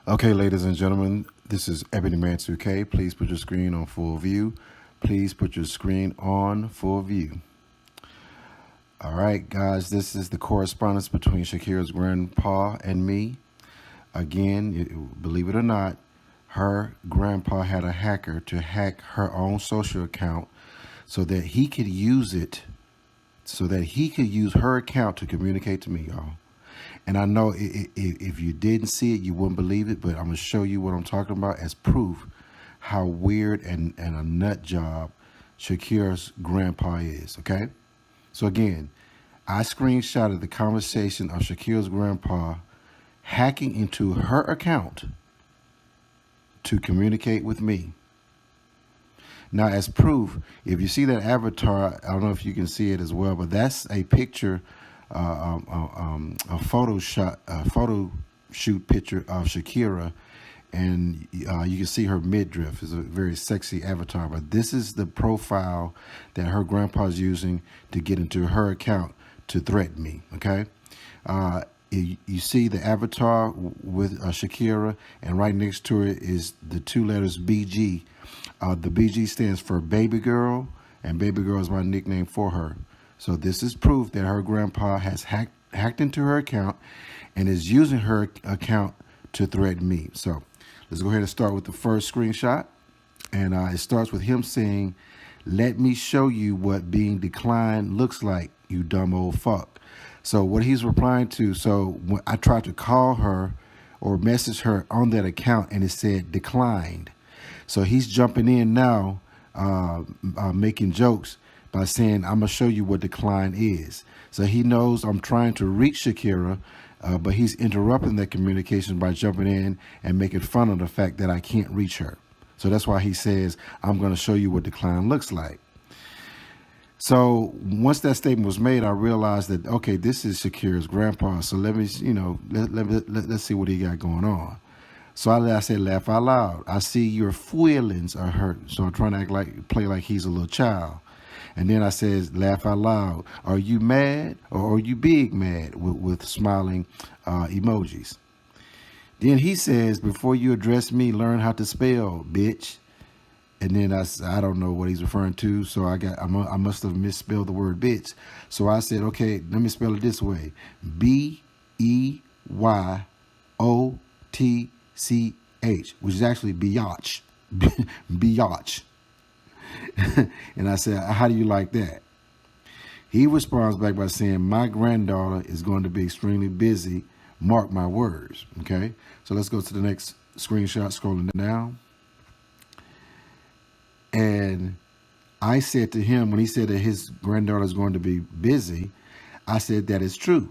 Okay, ladies and gentlemen, this is EB2K. Please put your screen on full view. Please put your screen on full view. All right, guys, this is the correspondence between Shakira's grandpa and me. Again, believe it or not, her grandpa had a hacker to hack her own social account so that he could use her account to communicate to me, y'all. And I know if you didn't see it, you wouldn't believe it, but I'm going to show you what I'm talking about as proof how weird and a nut job Shakira's grandpa is, okay? So again, I screenshotted the conversation of Shakira's grandpa hacking into her account to communicate with me. Now, as proof, if you see that avatar, I don't know if you can see it as well, but that's a picture, a photo shoot picture of Shakira, and you can see her midriff. It's a very sexy avatar, but this is the profile that her grandpa's using to get into her account to threaten me. Okay. You see the avatar with Shakira, and right next to it is the two letters BG. The BG stands for baby girl, and baby girl is my nickname for her. So this is proof that her grandpa has hacked into her account and is using her account to threaten me. So let's go ahead and start with the first screenshot. And it starts with him saying, "Let me show you what being declined looks like, you dumb old fuck." So what he's replying to, so when I tried to call her or message her on that account and it said declined. So he's jumping in now, making jokes by saying, "I'm going to show you what decline is." So he knows I'm trying to reach Shakira, but he's interrupting that communication by jumping in and making fun of the fact that I can't reach her. So that's why he says, "I'm going to show you what decline looks like." So once that statement was made, I realized that, okay, this is Shakira's grandpa. So let me, let's see what he got going on. So I said, laugh out loud. "I see your feelings are hurt." So I'm trying to play like he's a little child. And then I said, laugh out loud. "Are you mad or are you big mad?" with smiling emojis. Then he says, "Before you address me, learn how to spell, bitch." And then I don't know what he's referring to, so I must have misspelled the word bitch. So I said, okay, let me spell it this way: BEYOTCH, which is actually biatch, biatch. And I said, "How do you like that?" He responds back by saying, "My granddaughter is going to be extremely busy. Mark my words." Okay, so let's go to the next screenshot, scrolling down. And I said to him, when he said that his granddaughter is going to be busy, I said, "That is true,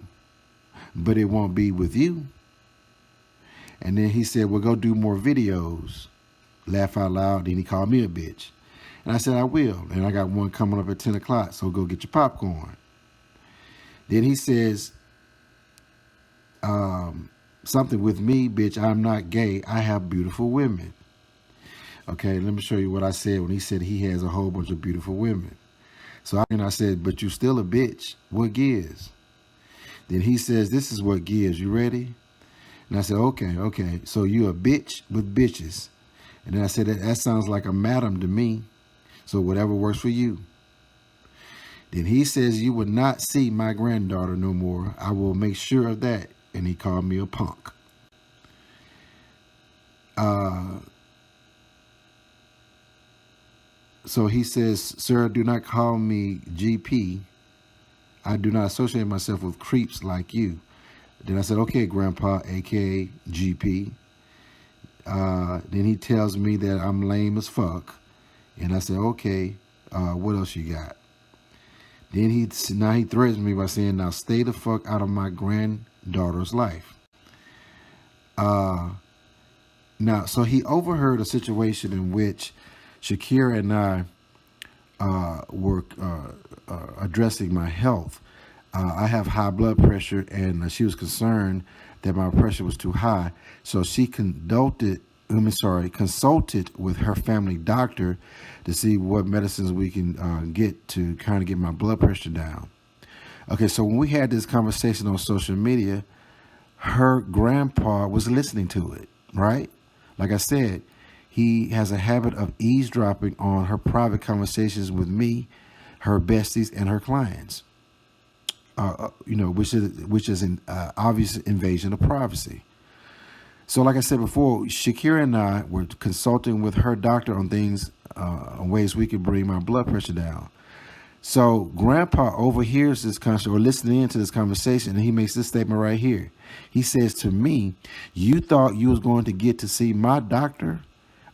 but it won't be with you." And then he said, "Well, go do more videos." Laugh out loud. Then he called me a bitch. And I said, "I will. And I got one coming up at 10 o'clock, so go get your popcorn." Then he says, something with me, "Bitch, I'm not gay. I have beautiful women." Okay, let me show you what I said when he said he has a whole bunch of beautiful women. So I said, "But you still a bitch. What gives?" Then he says, "This is what gives. You ready?" And I said, okay. So you a bitch with bitches. And then I said, that sounds like a madam to me. So whatever works for you. Then he says, "You will not see my granddaughter no more. I will make sure of that." And he called me a punk. So he says, "Sir, do not call me GP. I do not associate myself with creeps like you." Then I said, "Okay, Grandpa, aka GP." Then he tells me that I'm lame as fuck. And I said, "Okay, what else you got?" Then he threatens me by saying, "Now stay the fuck out of my granddaughter's life." Now, so he overheard a situation in which Shakira and I were addressing my health. I have high blood pressure, and she was concerned that my pressure was too high. So she consulted with her family doctor to see what medicines we can get to kind of get my blood pressure down. Okay, so when we had this conversation on social media, her grandpa was listening to it, right? Like I said, he has a habit of eavesdropping on her private conversations with me, her besties, and her clients. Which is an obvious invasion of privacy. So like I said before, Shakira and I were consulting with her doctor on things, on ways we could bring my blood pressure down. So Grandpa overhears this conversation, or listening into this conversation, and he makes this statement right here. He says to me, "You thought you was going to get to see my doctor?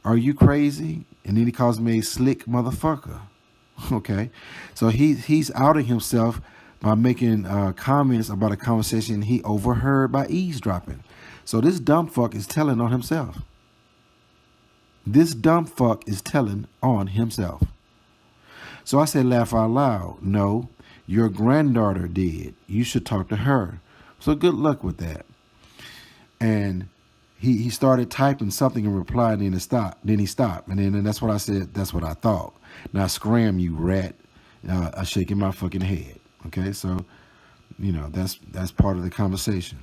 Are you crazy?" And then he calls me a slick motherfucker. Okay, so he's outing himself by making comments about a conversation he overheard by eavesdropping. So this dumb fuck is telling on himself. This dumb fuck is telling on himself. So I said, laugh out loud. No, your granddaughter did. You should talk to her. So good luck with that. And he started typing something in reply, and then he stopped. And then that's what I said. That's what I thought. Now scram, you rat. Shaking my fucking head. Okay, so, that's part of the conversation.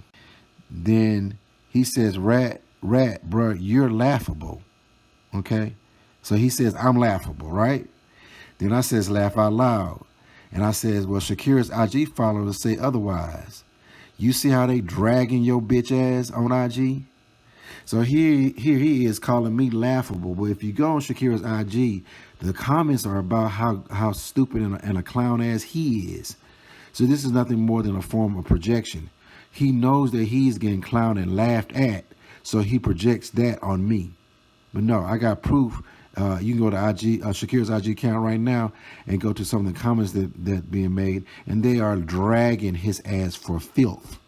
Then he says, rat, bro, you're laughable. Okay, so he says, I'm laughable, right? Then I says, laugh out loud. And I says, well, Shakira's IG followers say otherwise. You see how they dragging your bitch ass on IG? So here he is calling me laughable. But if you go on Shakira's IG, the comments are about how stupid and a clown ass he is. So this is nothing more than a form of projection. He knows that he's getting clowned and laughed at, so he projects that on me. But no, I got proof. You can go to Shakira's IG account right now and go to some of the comments that being made, and they are dragging his ass for filth.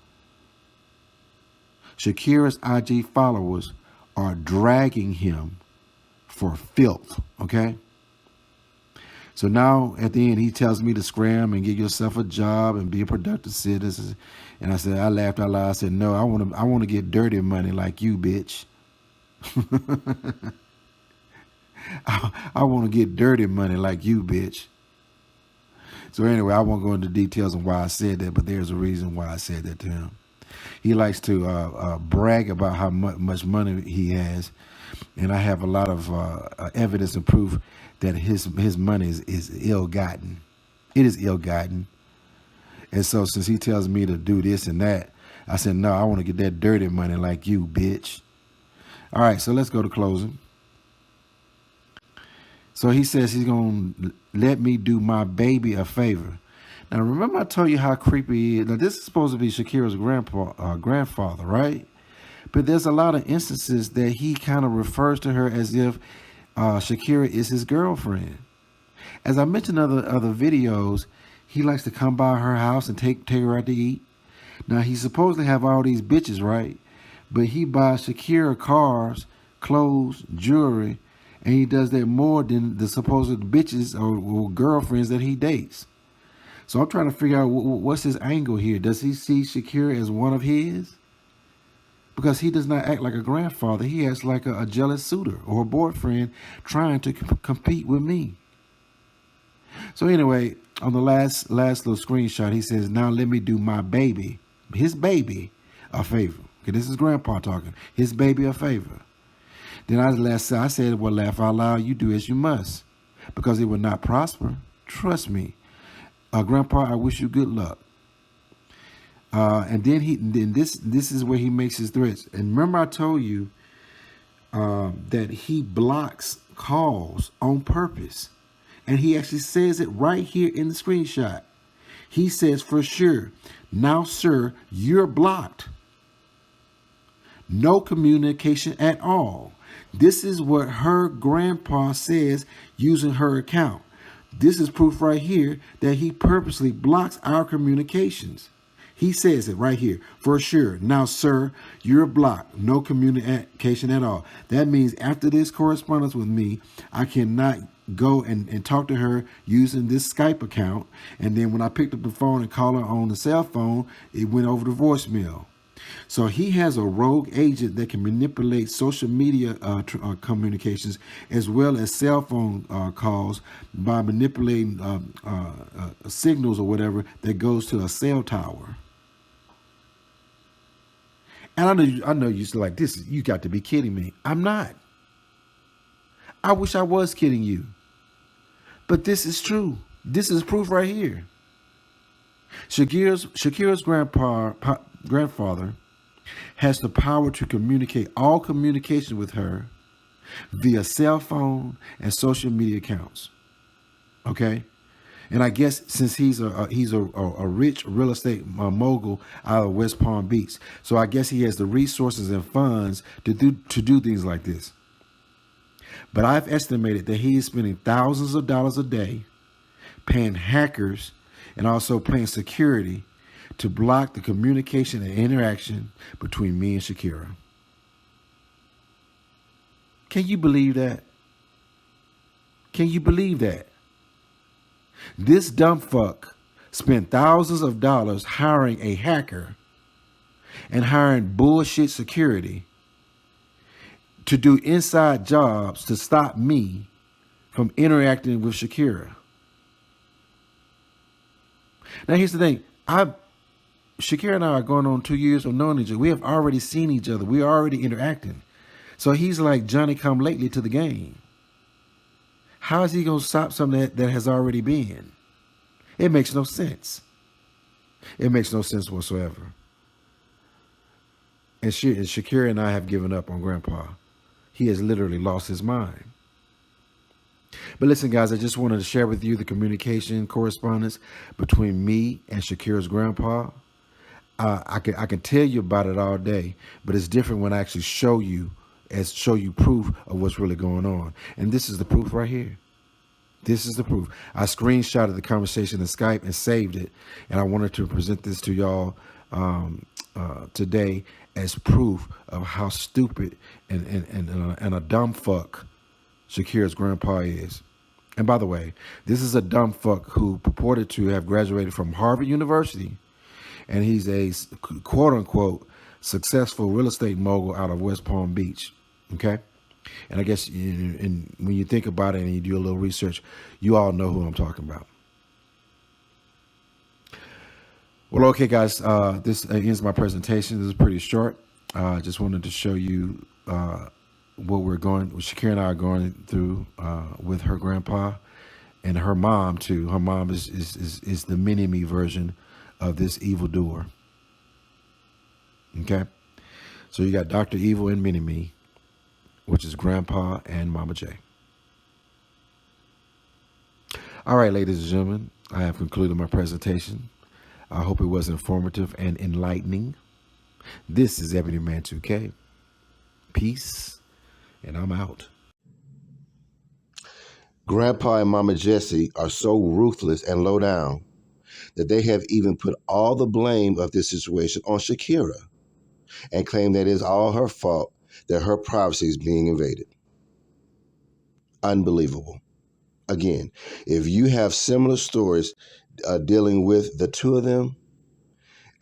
Shakira's IG followers are dragging him for filth, okay? So now at the end, he tells me to scram and get yourself a job and be a productive citizen. And I laughed out loud. I said, no, I want to get dirty money like you, bitch. I want to get dirty money like you, bitch. So anyway, I won't go into details on why I said that, but there's a reason why I said that to him. He likes to brag about how much money he has, and I have a lot of evidence and proof that his money is ill-gotten. It is ill-gotten. And so since he tells me to do this and that, I said, no, I want to get that dirty money like you, bitch. All right, so let's go to closing. So he says he's going to let me do my baby a favor. Now, remember I told you how creepy he is. Now, this is supposed to be Shakira's grandfather, right? But there's a lot of instances that he kind of refers to her as if Shakira is his girlfriend. As I mentioned in other videos, he likes to come by her house and take her out to eat. Now, he supposedly have all these bitches, right? But he buys Shakira cars, clothes, jewelry, and he does that more than the supposed bitches or girlfriends that he dates. So I'm trying to figure out what's his angle here. Does he see Shakira as one of his? Because he does not act like a grandfather. He acts like a jealous suitor or a boyfriend trying to compete with me. So anyway, on the last little screenshot, he says, now let me do my baby, his baby, a favor. Okay, this is grandpa talking. His baby a favor. Then I said, well, laugh out loud. You do as you must, because it will not prosper. Trust me. Grandpa, I wish you good luck. And then this is where he makes his threats. And remember I told you that he blocks calls on purpose. And he actually says it right here in the screenshot. He says, for sure, now, sir, you're blocked. No communication at all. This is what her grandpa says using her account. This is proof right here that he purposely blocks our communications. He says it right here. For sure. Now, sir, you're blocked. No communication at all. That means after this correspondence with me, I cannot go and talk to her using this Skype account. And then when I picked up the phone and called her on the cell phone, it went over to voicemail. So he has a rogue agent that can manipulate social media communications as well as cell phone calls by manipulating signals or whatever that goes to a cell tower. And I know you're like, this. You got to be kidding me. I'm not. I wish I was kidding you. But this is true. This is proof right here. Shakira's grandfather has the power to communicate all communication with her via cell phone and social media accounts. Okay? And I guess since he's a rich real estate mogul out of West Palm Beach, so I guess he has the resources and funds to do things like this. But I've estimated that he is spending thousands of dollars a day paying hackers and also paying security to block the communication and interaction between me and Shakira. Can you believe that? Can you believe that? This dumb fuck spent thousands of dollars hiring a hacker and hiring bullshit security to do inside jobs to stop me from interacting with Shakira. Now here's the thing. Shakira and I are going on 2 years of knowing each other. We have already seen each other. We're already interacting. So he's like Johnny come lately to the game. How is he going to stop something that has already been? It makes no sense. It makes no sense whatsoever. And Shakira and I have given up on Grandpa. He has literally lost his mind. But listen, guys, I just wanted to share with you the communication correspondence between me and Shakira's grandpa. I can tell you about it all day, but it's different when I actually show you proof of what's really going on. And this is the proof right here. This is the proof. I screenshotted the conversation in Skype and saved it, and I wanted to present this to y'all today as proof of how stupid and a dumb fuck Shakira's grandpa is. And by the way, this is a dumb fuck who purported to have graduated from Harvard University, and he's a quote unquote successful real estate mogul out of West Palm Beach. Okay. And I guess when you think about it and you do a little research, you all know who I'm talking about. Well, okay, guys, this ends my presentation. This is pretty short. I just wanted to show you what Shakira and I are going through with her grandpa and her mom too. Her mom is the mini-me version of this evildoer. Okay, so you got Dr. Evil and mini-me, which is Grandpa and Mama J. All right, ladies and gentlemen, I have concluded my presentation. I hope it was informative and enlightening. This is Ebony Man 2K. Peace, and I'm out. Grandpa and Mama Jessie are so ruthless and low down that they have even put all the blame of this situation on Shakira and claim that it is all her fault that her privacy is being invaded. Unbelievable. Again, if you have similar stories dealing with the two of them,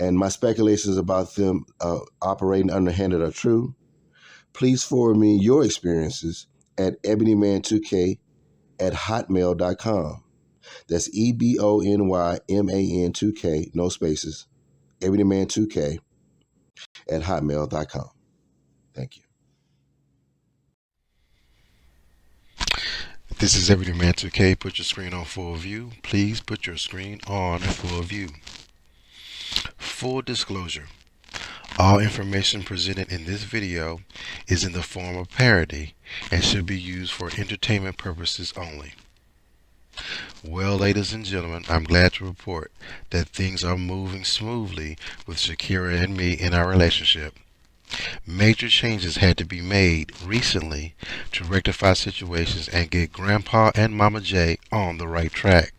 and my speculations about them operating underhanded are true, please forward me your experiences at ebonyman2k@hotmail.com. That's EBONYMAN2K, no spaces, ebonyman2k@hotmail.com. Thank you. This is Everyday Man 2K. Put your screen on full view. Please put your screen on full view. Full disclosure. All information presented in this video is in the form of parody and should be used for entertainment purposes only. Well, ladies and gentlemen, I'm glad to report that things are moving smoothly with Shakira and me in our relationship. Major changes had to be made recently to rectify situations and get Grandpa and Mama J on the right track.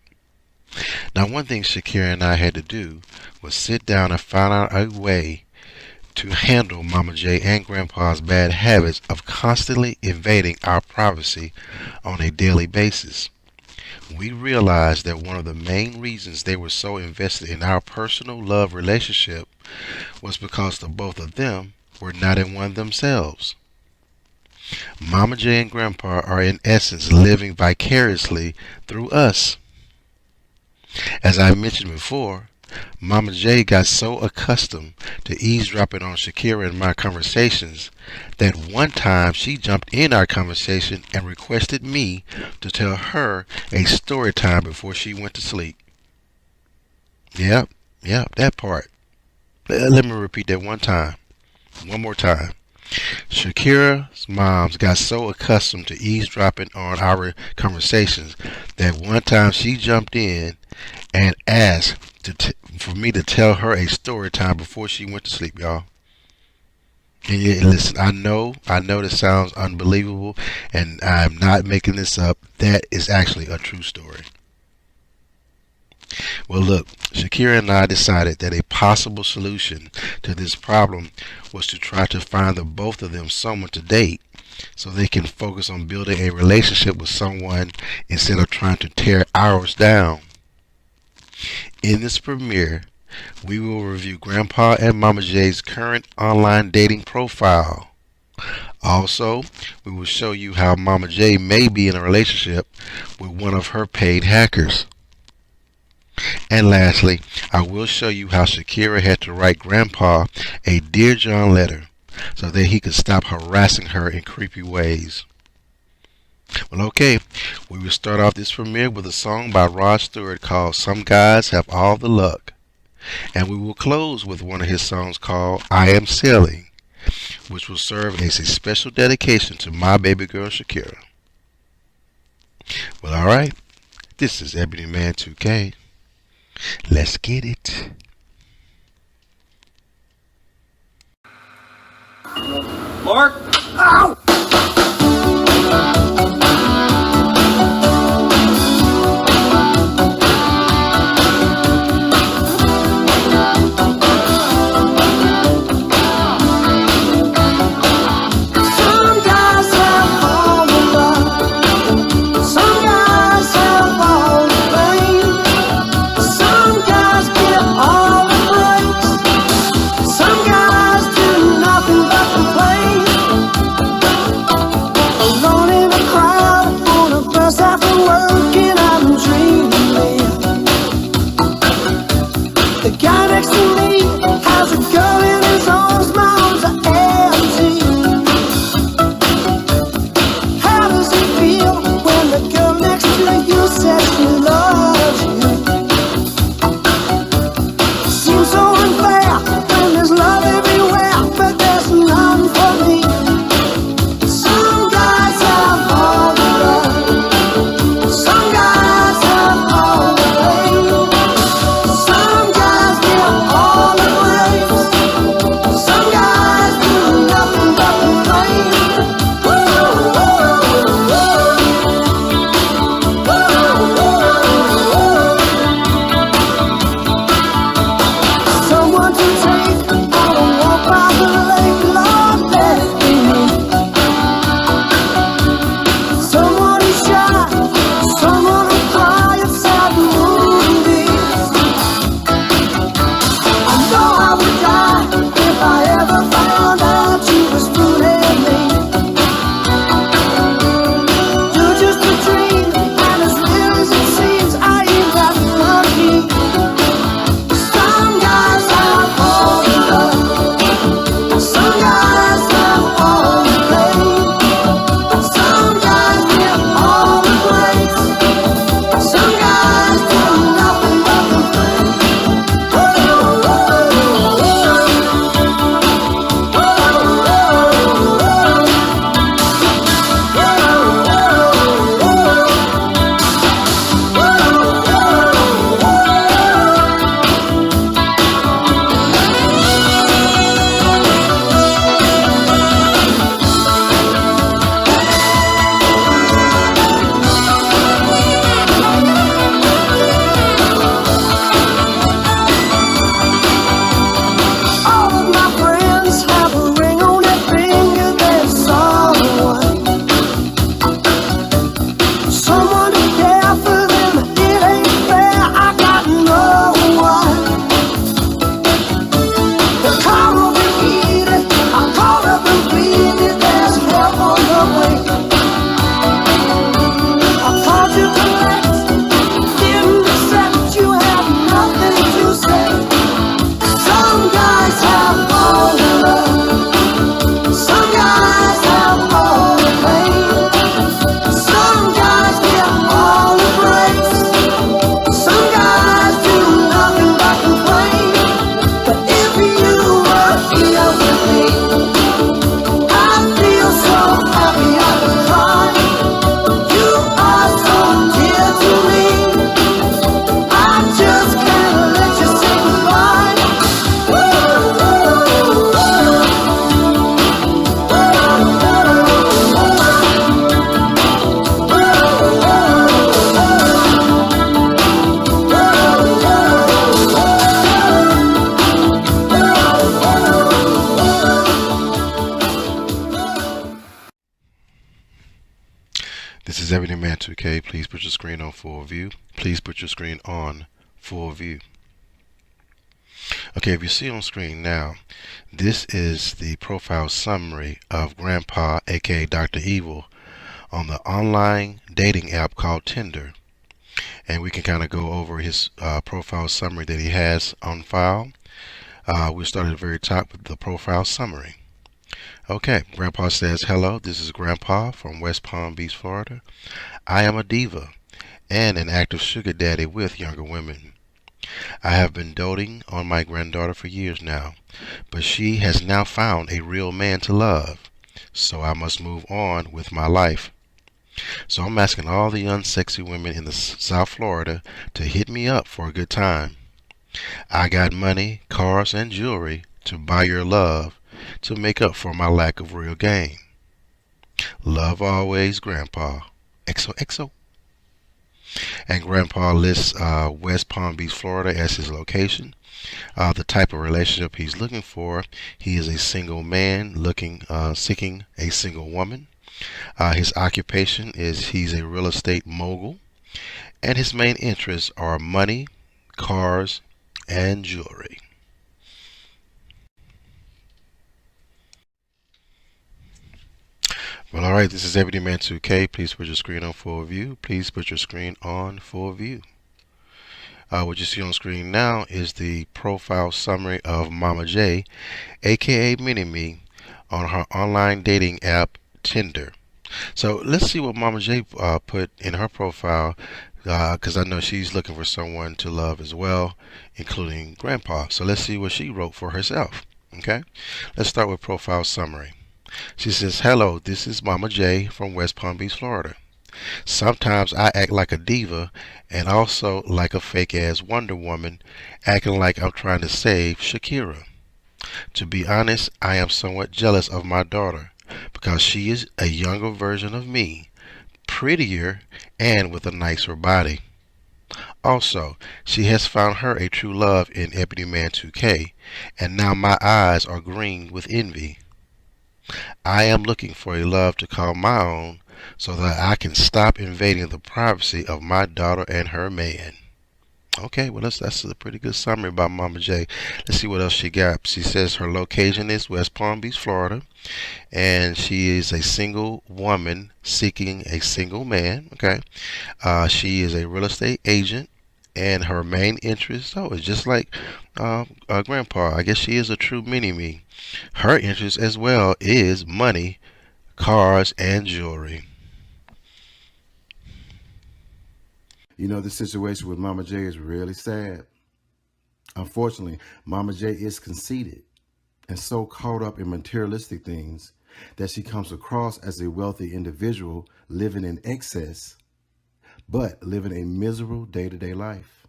Now, one thing Shakira and I had to do was sit down and find out a way to handle Mama J and Grandpa's bad habits of constantly invading our privacy on a daily basis. We realized that one of the main reasons they were so invested in our personal love relationship was because the both of them were not in one themselves. Mama J and Grandpa are in essence living vicariously through us. As I mentioned before, Mama J got so accustomed to eavesdropping on Shakira and my conversations that one time she jumped in our conversation and requested me to tell her a story time before she went to sleep. Yep, that part. Let me repeat that one more time. Shakira's moms got so accustomed to eavesdropping on our conversations that one time she jumped in and asked for me to tell her a story time before she went to sleep, y'all. And listen, I know this sounds unbelievable, and I'm not making this up. That is actually a true story. Well, look, Shakira and I decided that a possible solution to this problem was to try to find the both of them someone to date so they can focus on building a relationship with someone instead of trying to tear ours down. In this premiere, we will review Grandpa and Mama J's current online dating profile. Also, we will show you how Mama J may be in a relationship with one of her paid hackers. And lastly, I will show you how Shakira had to write Grandpa a Dear John letter so that he could stop harassing her in creepy ways. Well, okay, we will start off this premiere with a song by Rod Stewart called Some Guys Have All the Luck. And we will close with one of his songs called I Am Sailing, which will serve as a special dedication to my baby girl Shakira. Well, alright, this is Ebony Man 2K. Let's get it. Mark! Ow! Alone in the put your screen on full view. Please put your screen on full view. Okay, if you see on screen now, this is the profile summary of Grandpa, aka Dr. Evil, on the online dating app called Tinder. And we can kind of go over his profile summary that he has on file. We'll start at the very top with the profile summary. Okay, Grandpa says, hello, this is Grandpa from West Palm Beach, Florida. I am a diva and an active sugar daddy with younger women. I have been doting on my granddaughter for years now, but she has now found a real man to love, so I must move on with my life. So I'm asking all the unsexy women in the South Florida to hit me up for a good time. I got money, cars, and jewelry to buy your love to make up for my lack of real game. Love always, Grandpa. XOXO. And Grandpa lists West Palm Beach, Florida as his location. The type of relationship he's looking for: he is a single man seeking a single woman. His occupation is he's a real estate mogul, and his main interests are money, cars, and jewelry. Well, all right, this is EB2K. Please put your screen on full view. Please put your screen on full view. What you see on screen now is the profile summary of Mama J, aka Mini-Me, on her online dating app Tinder. So let's see what Mama J put in her profile, because I know she's looking for someone to love as well, including Grandpa. So let's see what she wrote for herself. Okay, let's start with profile summary. She says, hello, this is Mama J from West Palm Beach, Florida. Sometimes I act like a diva and also like a fake-ass Wonder Woman, acting like I'm trying to save Shakira. To be honest, I am somewhat jealous of my daughter because she is a younger version of me, prettier, and with a nicer body. Also, she has found her a true love in EB2K, and now my eyes are green with envy. I am looking for a love to call my own so that I can stop invading the privacy of my daughter and her man. Okay, well, that's a pretty good summary about Mama J. Let's see what else she got. She says her location is West Palm Beach, Florida, and she is a single woman seeking a single man. Okay, she is a real estate agent, and her main interest, is just like Grandpa. I guess she is a true mini-me. Her interest as well is money, cars, and jewelry. You know, the situation with Mama J is really sad. Unfortunately, Mama J is conceited and so caught up in materialistic things that she comes across as a wealthy individual living in excess, but living a miserable day-to-day life.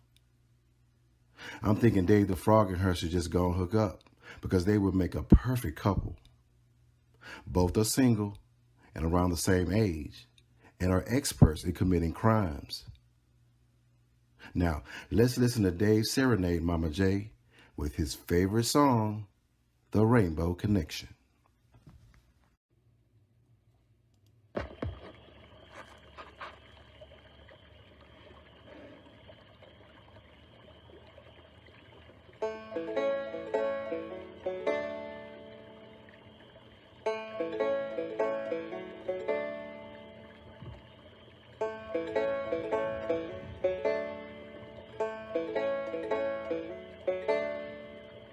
I'm thinking Dave the Frog and her should just go and hook up because they would make a perfect couple. Both are single and around the same age and are experts in committing crimes. Now, let's listen to Dave serenade Mama J with his favorite song, The Rainbow Connection.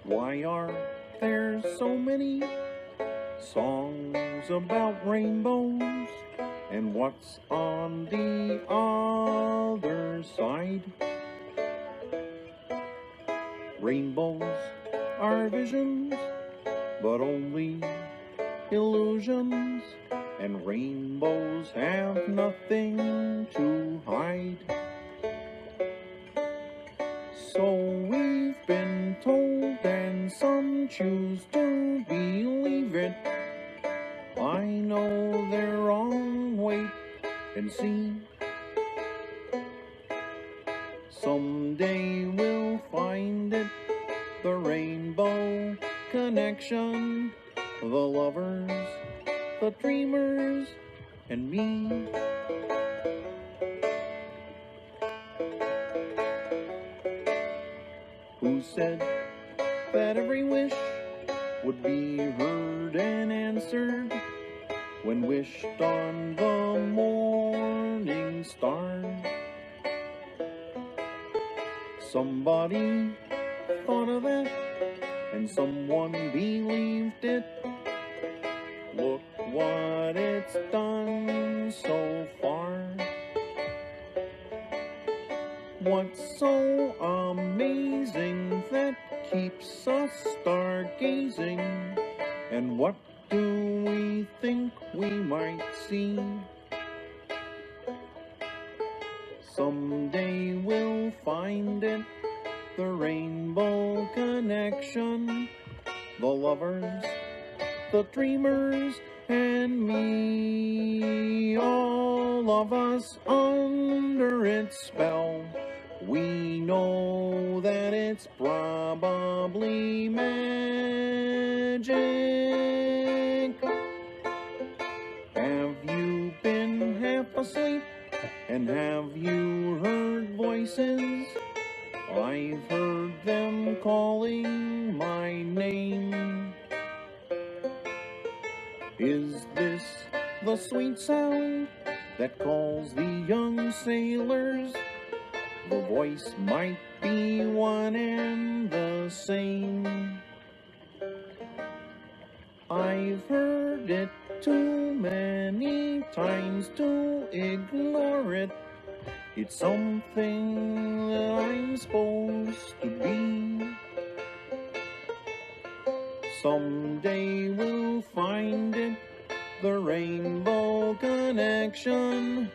Why are there so many songs about rainbows? And what's on the other side? Rainbows are visions, but only illusions. And rainbows have nothing to hide. So we've been told, and some choose to believe it. I know they're wrong, wait and see. Someday we'll find it, the rainbow connection. The lovers, the dreamers, and me. Who said that every wish would be heard and answered when wished on the morning star? Somebody thought of that, and someone believed it. Look what it's done so far. What's so amazing that keeps us stargazing? And what do we think we might see? Someday we'll find it, the rainbow connection, the lovers, the dreamers, and me, all of us under its spell. We know that it's probably magic. Have you been half asleep? And have you heard voices? I've heard them calling my name. Is this the sweet sound that calls the young sailors? The voice might be one and the same. I've heard it too many times to ignore it. It's something that I'm supposed to be. Someday we'll find it, the rainbow connection,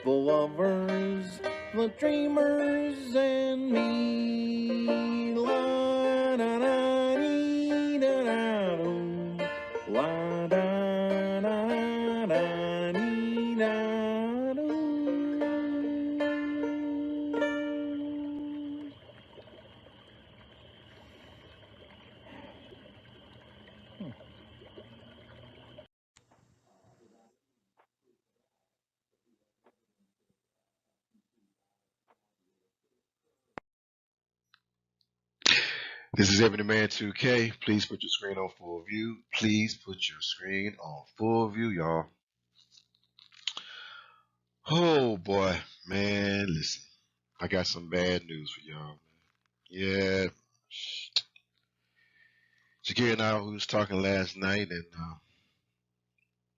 the lovers, the dreamers, and me. La da da dee da da doo. La da da da dee da doo. This is EB2K. Please put your screen on full view. Please put your screen on full view, y'all. Oh boy, man, listen. I got some bad news for y'all. Yeah, Shakira and I was talking last night, and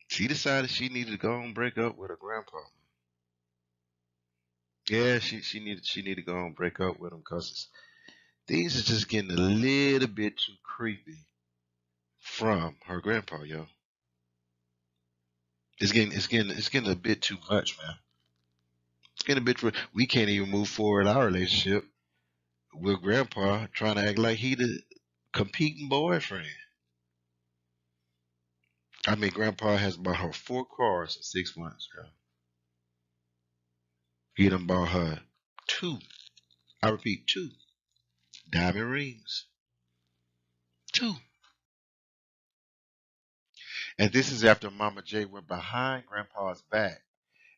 she decided she needed to go and break up with her grandpa. Yeah, she needed to go and break up with him because things are just getting a little bit too creepy from her grandpa, yo. It's getting a bit too much, man. It's getting a bit. We can't even move forward our relationship with grandpa trying to act like he the competing boyfriend. I mean, grandpa has bought her 4 cars in 6 months, girl. He done bought her 2. I repeat, 2 diamond rings. 2. And this is after Mama J went behind grandpa's back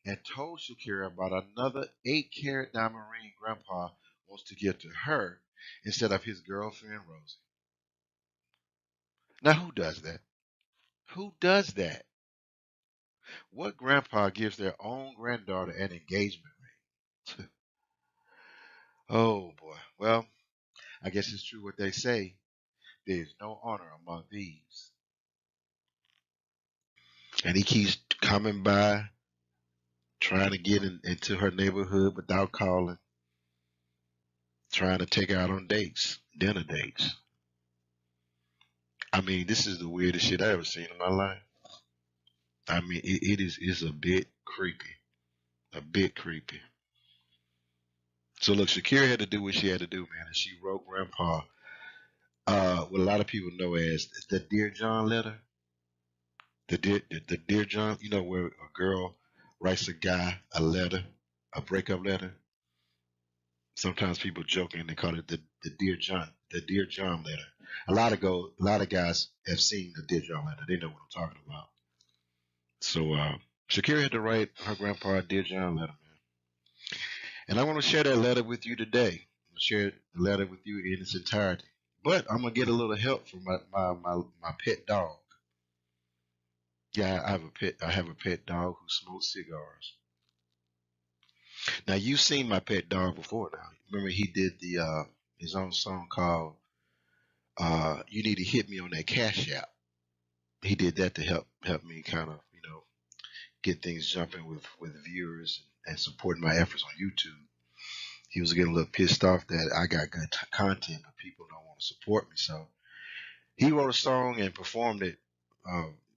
and told Shakira about another 8-carat diamond ring grandpa wants to give to her instead of his girlfriend Rosie. Now, who does that? Who does that? What grandpa gives their own granddaughter an engagement ring? Oh boy. Well, I guess it's true what they say. There's no honor among thieves. And he keeps coming by, trying to get into her neighborhood without calling, trying to take her out on dates, dinner dates. I mean, this is the weirdest shit I ever seen in my life. I mean, it's a bit creepy. A bit creepy. So look, Shakira had to do what she had to do, man. And she wrote Grandpa what a lot of people know as the Dear John letter. The Dear John, you know, where a girl writes a guy a letter, a breakup letter. Sometimes people joking they call it the Dear John letter. A lot of guys have seen the Dear John letter. They know what I'm talking about. So Shakira had to write her grandpa a Dear John letter, man. And I want to share that letter with you today. I'm going to share the letter with you in its entirety. But I'm going to get a little help from my pet dog. Yeah, I have a pet. I have a pet dog who smokes cigars. Now you've seen my pet dog before. Now remember he did the his own song called "You Need to Hit Me on That Cash App." He did that to help me kind of get things jumping with viewers and supporting my efforts on YouTube. He was getting a little pissed off that I got good content, but people don't want to support me. So he wrote a song and performed it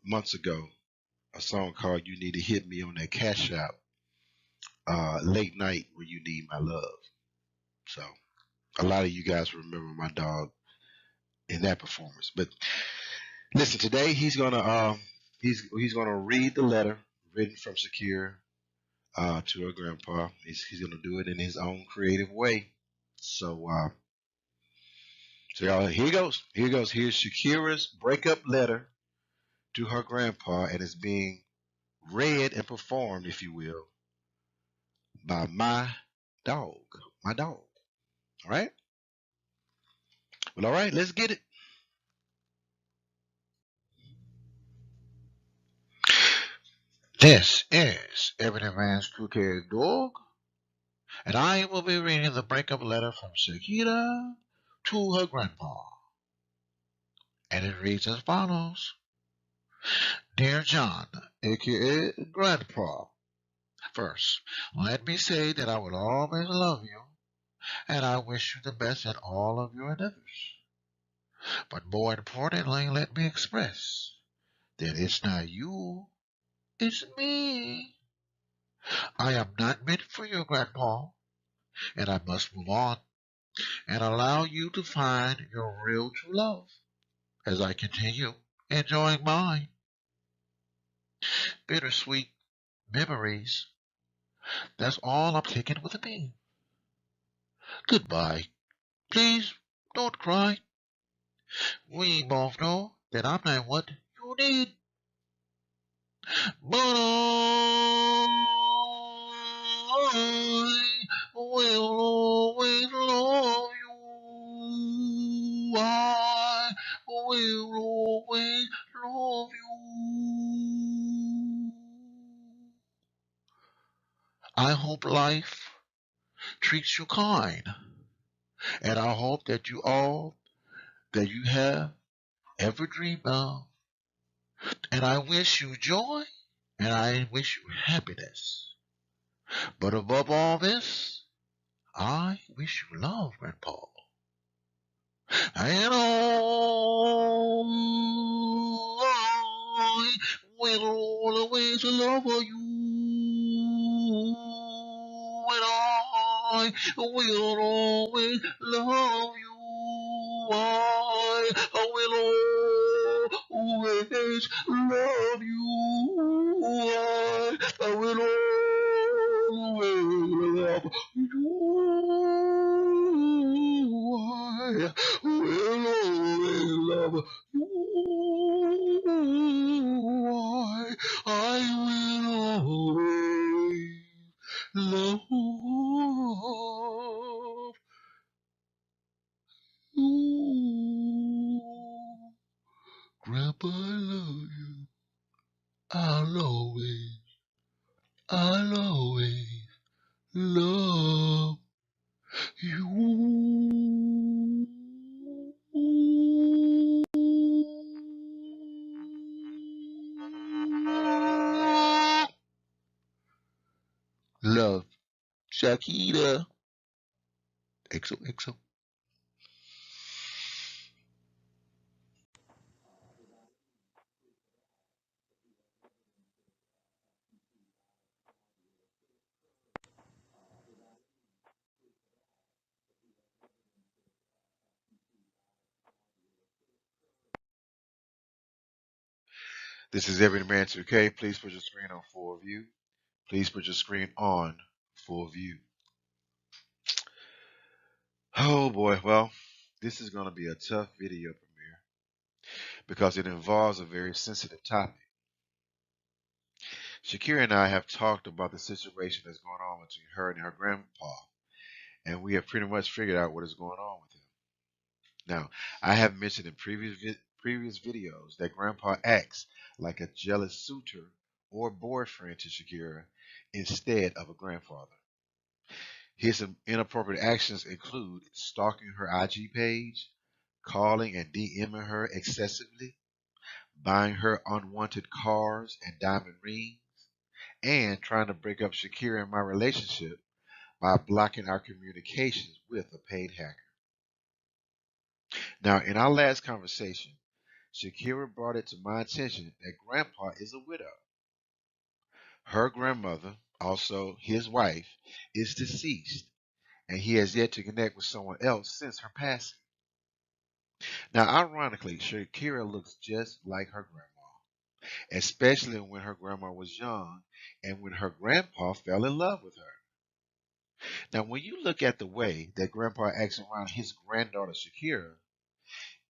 months ago. A song called "You Need to Hit Me on That Cash App." Late night when you need my love. So a lot of you guys remember my dog in that performance. But listen, today he's gonna read the letter written from Shakira to her grandpa. He's gonna do it in his own creative way. So so y'all, here he goes. Here he goes. Here's Shakira's breakup letter to her grandpa, and it's being read and performed, if you will, by my dog. My dog. All right. Well, all right. Let's get it. This is EB2K dog, and I will be reading the breakup letter from Shakira to her grandpa. And it reads as follows. Dear John, aka Grandpa, first, let me say that I will always love you, and I wish you the best in all of your endeavors. But more importantly, let me express that it's not you, it's me. I am not meant for you, Grandpa, and I must move on and allow you to find your real true love as I continue enjoying mine. Bittersweet memories. That's all I'm taking with me. Goodbye. Please don't cry. We both know that I'm not what you need. But I will always love you. I will always love you. I hope life treats you kind, and I hope that you have ever dreamed of. And I wish you joy, and I wish you happiness. But above all this, I wish you love, Grandpa. And I will always love you. And I will always love you. I will always love you. I will always love you. I will always love you. I will always love you. Grandpa, I love you. I'll always love you. Love, Shakira. XOXO. This is EB2K. Please put your screen on full view. Please put your screen on full view. Oh boy, well, this is going to be a tough video premiere because it involves a very sensitive topic. Shakira and I have talked about the situation that's going on between her and her grandpa, and we have pretty much figured out what is going on with him. Now, I have mentioned in previous videos that grandpa acts like a jealous suitor or boyfriend to Shakira instead of a grandfather. His inappropriate actions include stalking her IG page, calling and DMing her excessively, buying her unwanted cars and diamond rings, and trying to break up Shakira and my relationship by blocking our communications with a paid hacker. Now, in our last conversation, Shakira brought it to my attention that Grandpa is a widow. Her grandmother, also his wife, is deceased, and he has yet to connect with someone else since her passing. Now, ironically, Shakira looks just like her grandma, especially when her grandma was young and when her grandpa fell in love with her. Now, when you look at the way that grandpa acts around his granddaughter Shakira,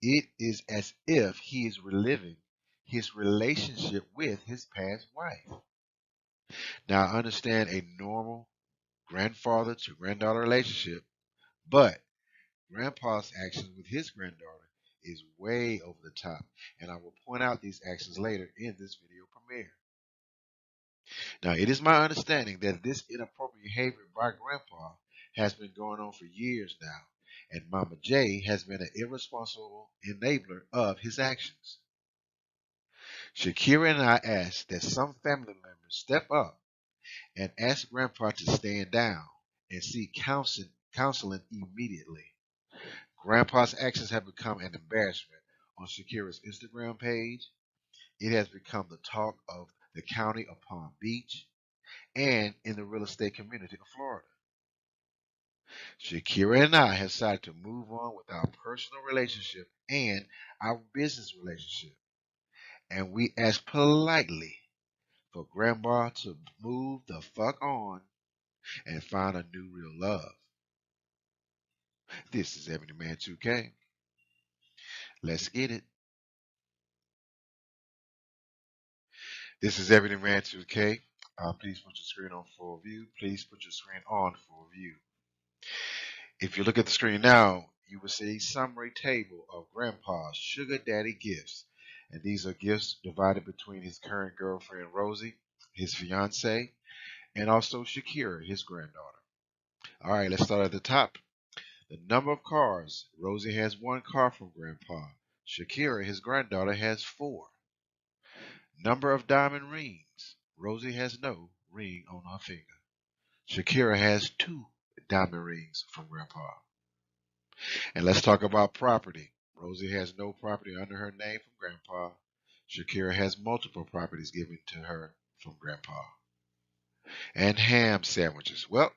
it is as if he is reliving his relationship with his past wife. Now, I understand a normal grandfather to granddaughter relationship, but grandpa's actions with his granddaughter is way over the top, and I will point out these actions later in this video premiere. Now, it is my understanding that this inappropriate behavior by grandpa has been going on for years now, and Mama J has been an irresponsible enabler of his actions. Shakira and I ask that some family members step up and ask grandpa to stand down and seek counseling immediately. Grandpa's actions have become an embarrassment on Shakira's Instagram page. It has become the talk of the county of Palm Beach and in the real estate community of Florida. Shakira and I have decided to move on with our personal relationship and our business relationship. And we ask politely for Grandpa to move the fuck on and find a new real love. This is Ebony Man 2K. Let's get it. This is Ebony Man 2K. Please put your screen on full view. Please put your screen on full view. If you look at the screen now, you will see a summary table of Grandpa's sugar daddy gifts. And these are gifts divided between his current girlfriend, Rosie, his fiance, and also Shakira, his granddaughter. All right, let's start at the top. The number of cars. Rosie has 1 car from Grandpa. Shakira, his granddaughter, has 4. Number of diamond rings. Rosie has no ring on her finger. Shakira has 2 diamond rings from Grandpa. And let's talk about property. Rosie has no property under her name from Grandpa. Shakira has multiple properties given to her from Grandpa. And ham sandwiches. Well,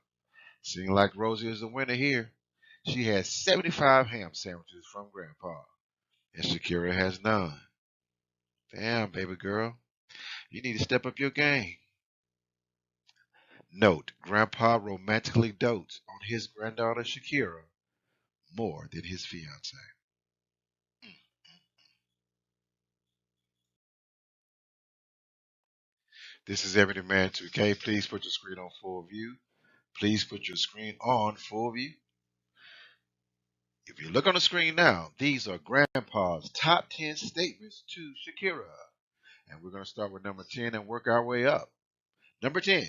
seeing like Rosie is the winner here. She has 75 ham sandwiches from Grandpa. And Shakira has none. Damn, baby girl. You need to step up your game. Note, Grandpa romantically dotes on his granddaughter Shakira more than his fiance. This is Everyday Man 2K. Please put your screen on full view. Please put your screen on full view. If you look on the screen now, these are Grandpa's top 10 statements to Shakira. And we're going to start with number 10 and work our way up. Number 10.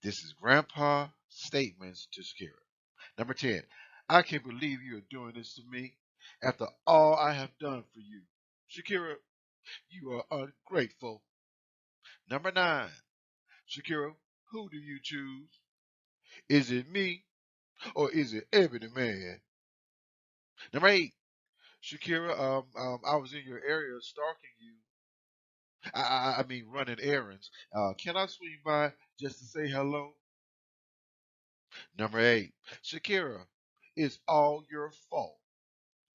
This is Grandpa's statements to Shakira. Number 10. I can't believe you are doing this to me after all I have done for you. Shakira, you are ungrateful. Number 9. Shakira, who do you choose? Is it me or is it Ebony Man? Number 8. Shakira, I was in your area stalking you. I mean, running errands. Can I swing by just to say hello? Number 8. Shakira, it's all your fault.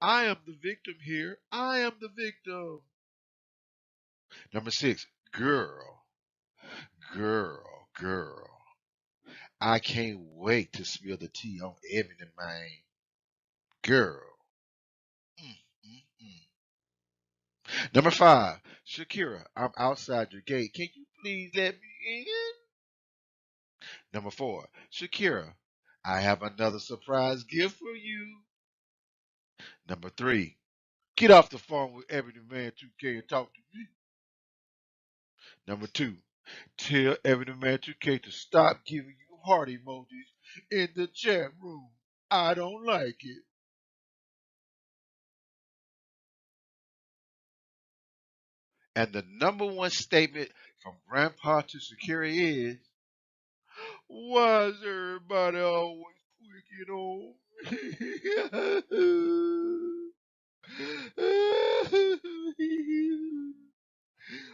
I am the victim here. I am the victim. Number 6. Girl, girl. I can't wait to spill the tea on Ebony Man. Girl. Mm, mm, mm. Number 5. Shakira, I'm outside your gate. Can you Please let me in. Number 4, Shakira, I have another surprise gift for you. Number 3, get off the phone with Ebony Man 2K and talk to me. Number 2, tell Ebony Man 2K to stop giving you heart emojis in the chat room. I don't like it. And the number 1 statement from Grandpa to Shakira is, why is everybody always picking on me?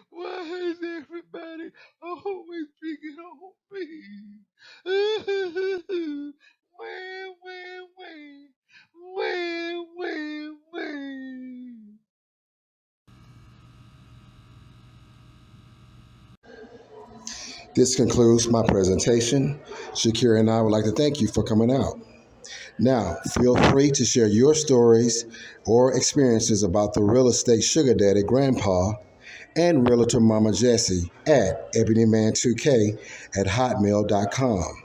Why is everybody always picking on me? Wah. This concludes my presentation. Shakira and I would like to thank you for coming out. Now, feel free to share your stories or experiences about the real estate sugar daddy grandpa and realtor mama Jessie at ebonyman2k at hotmail.com.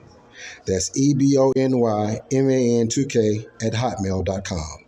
That's EBONYMAN2K at hotmail.com.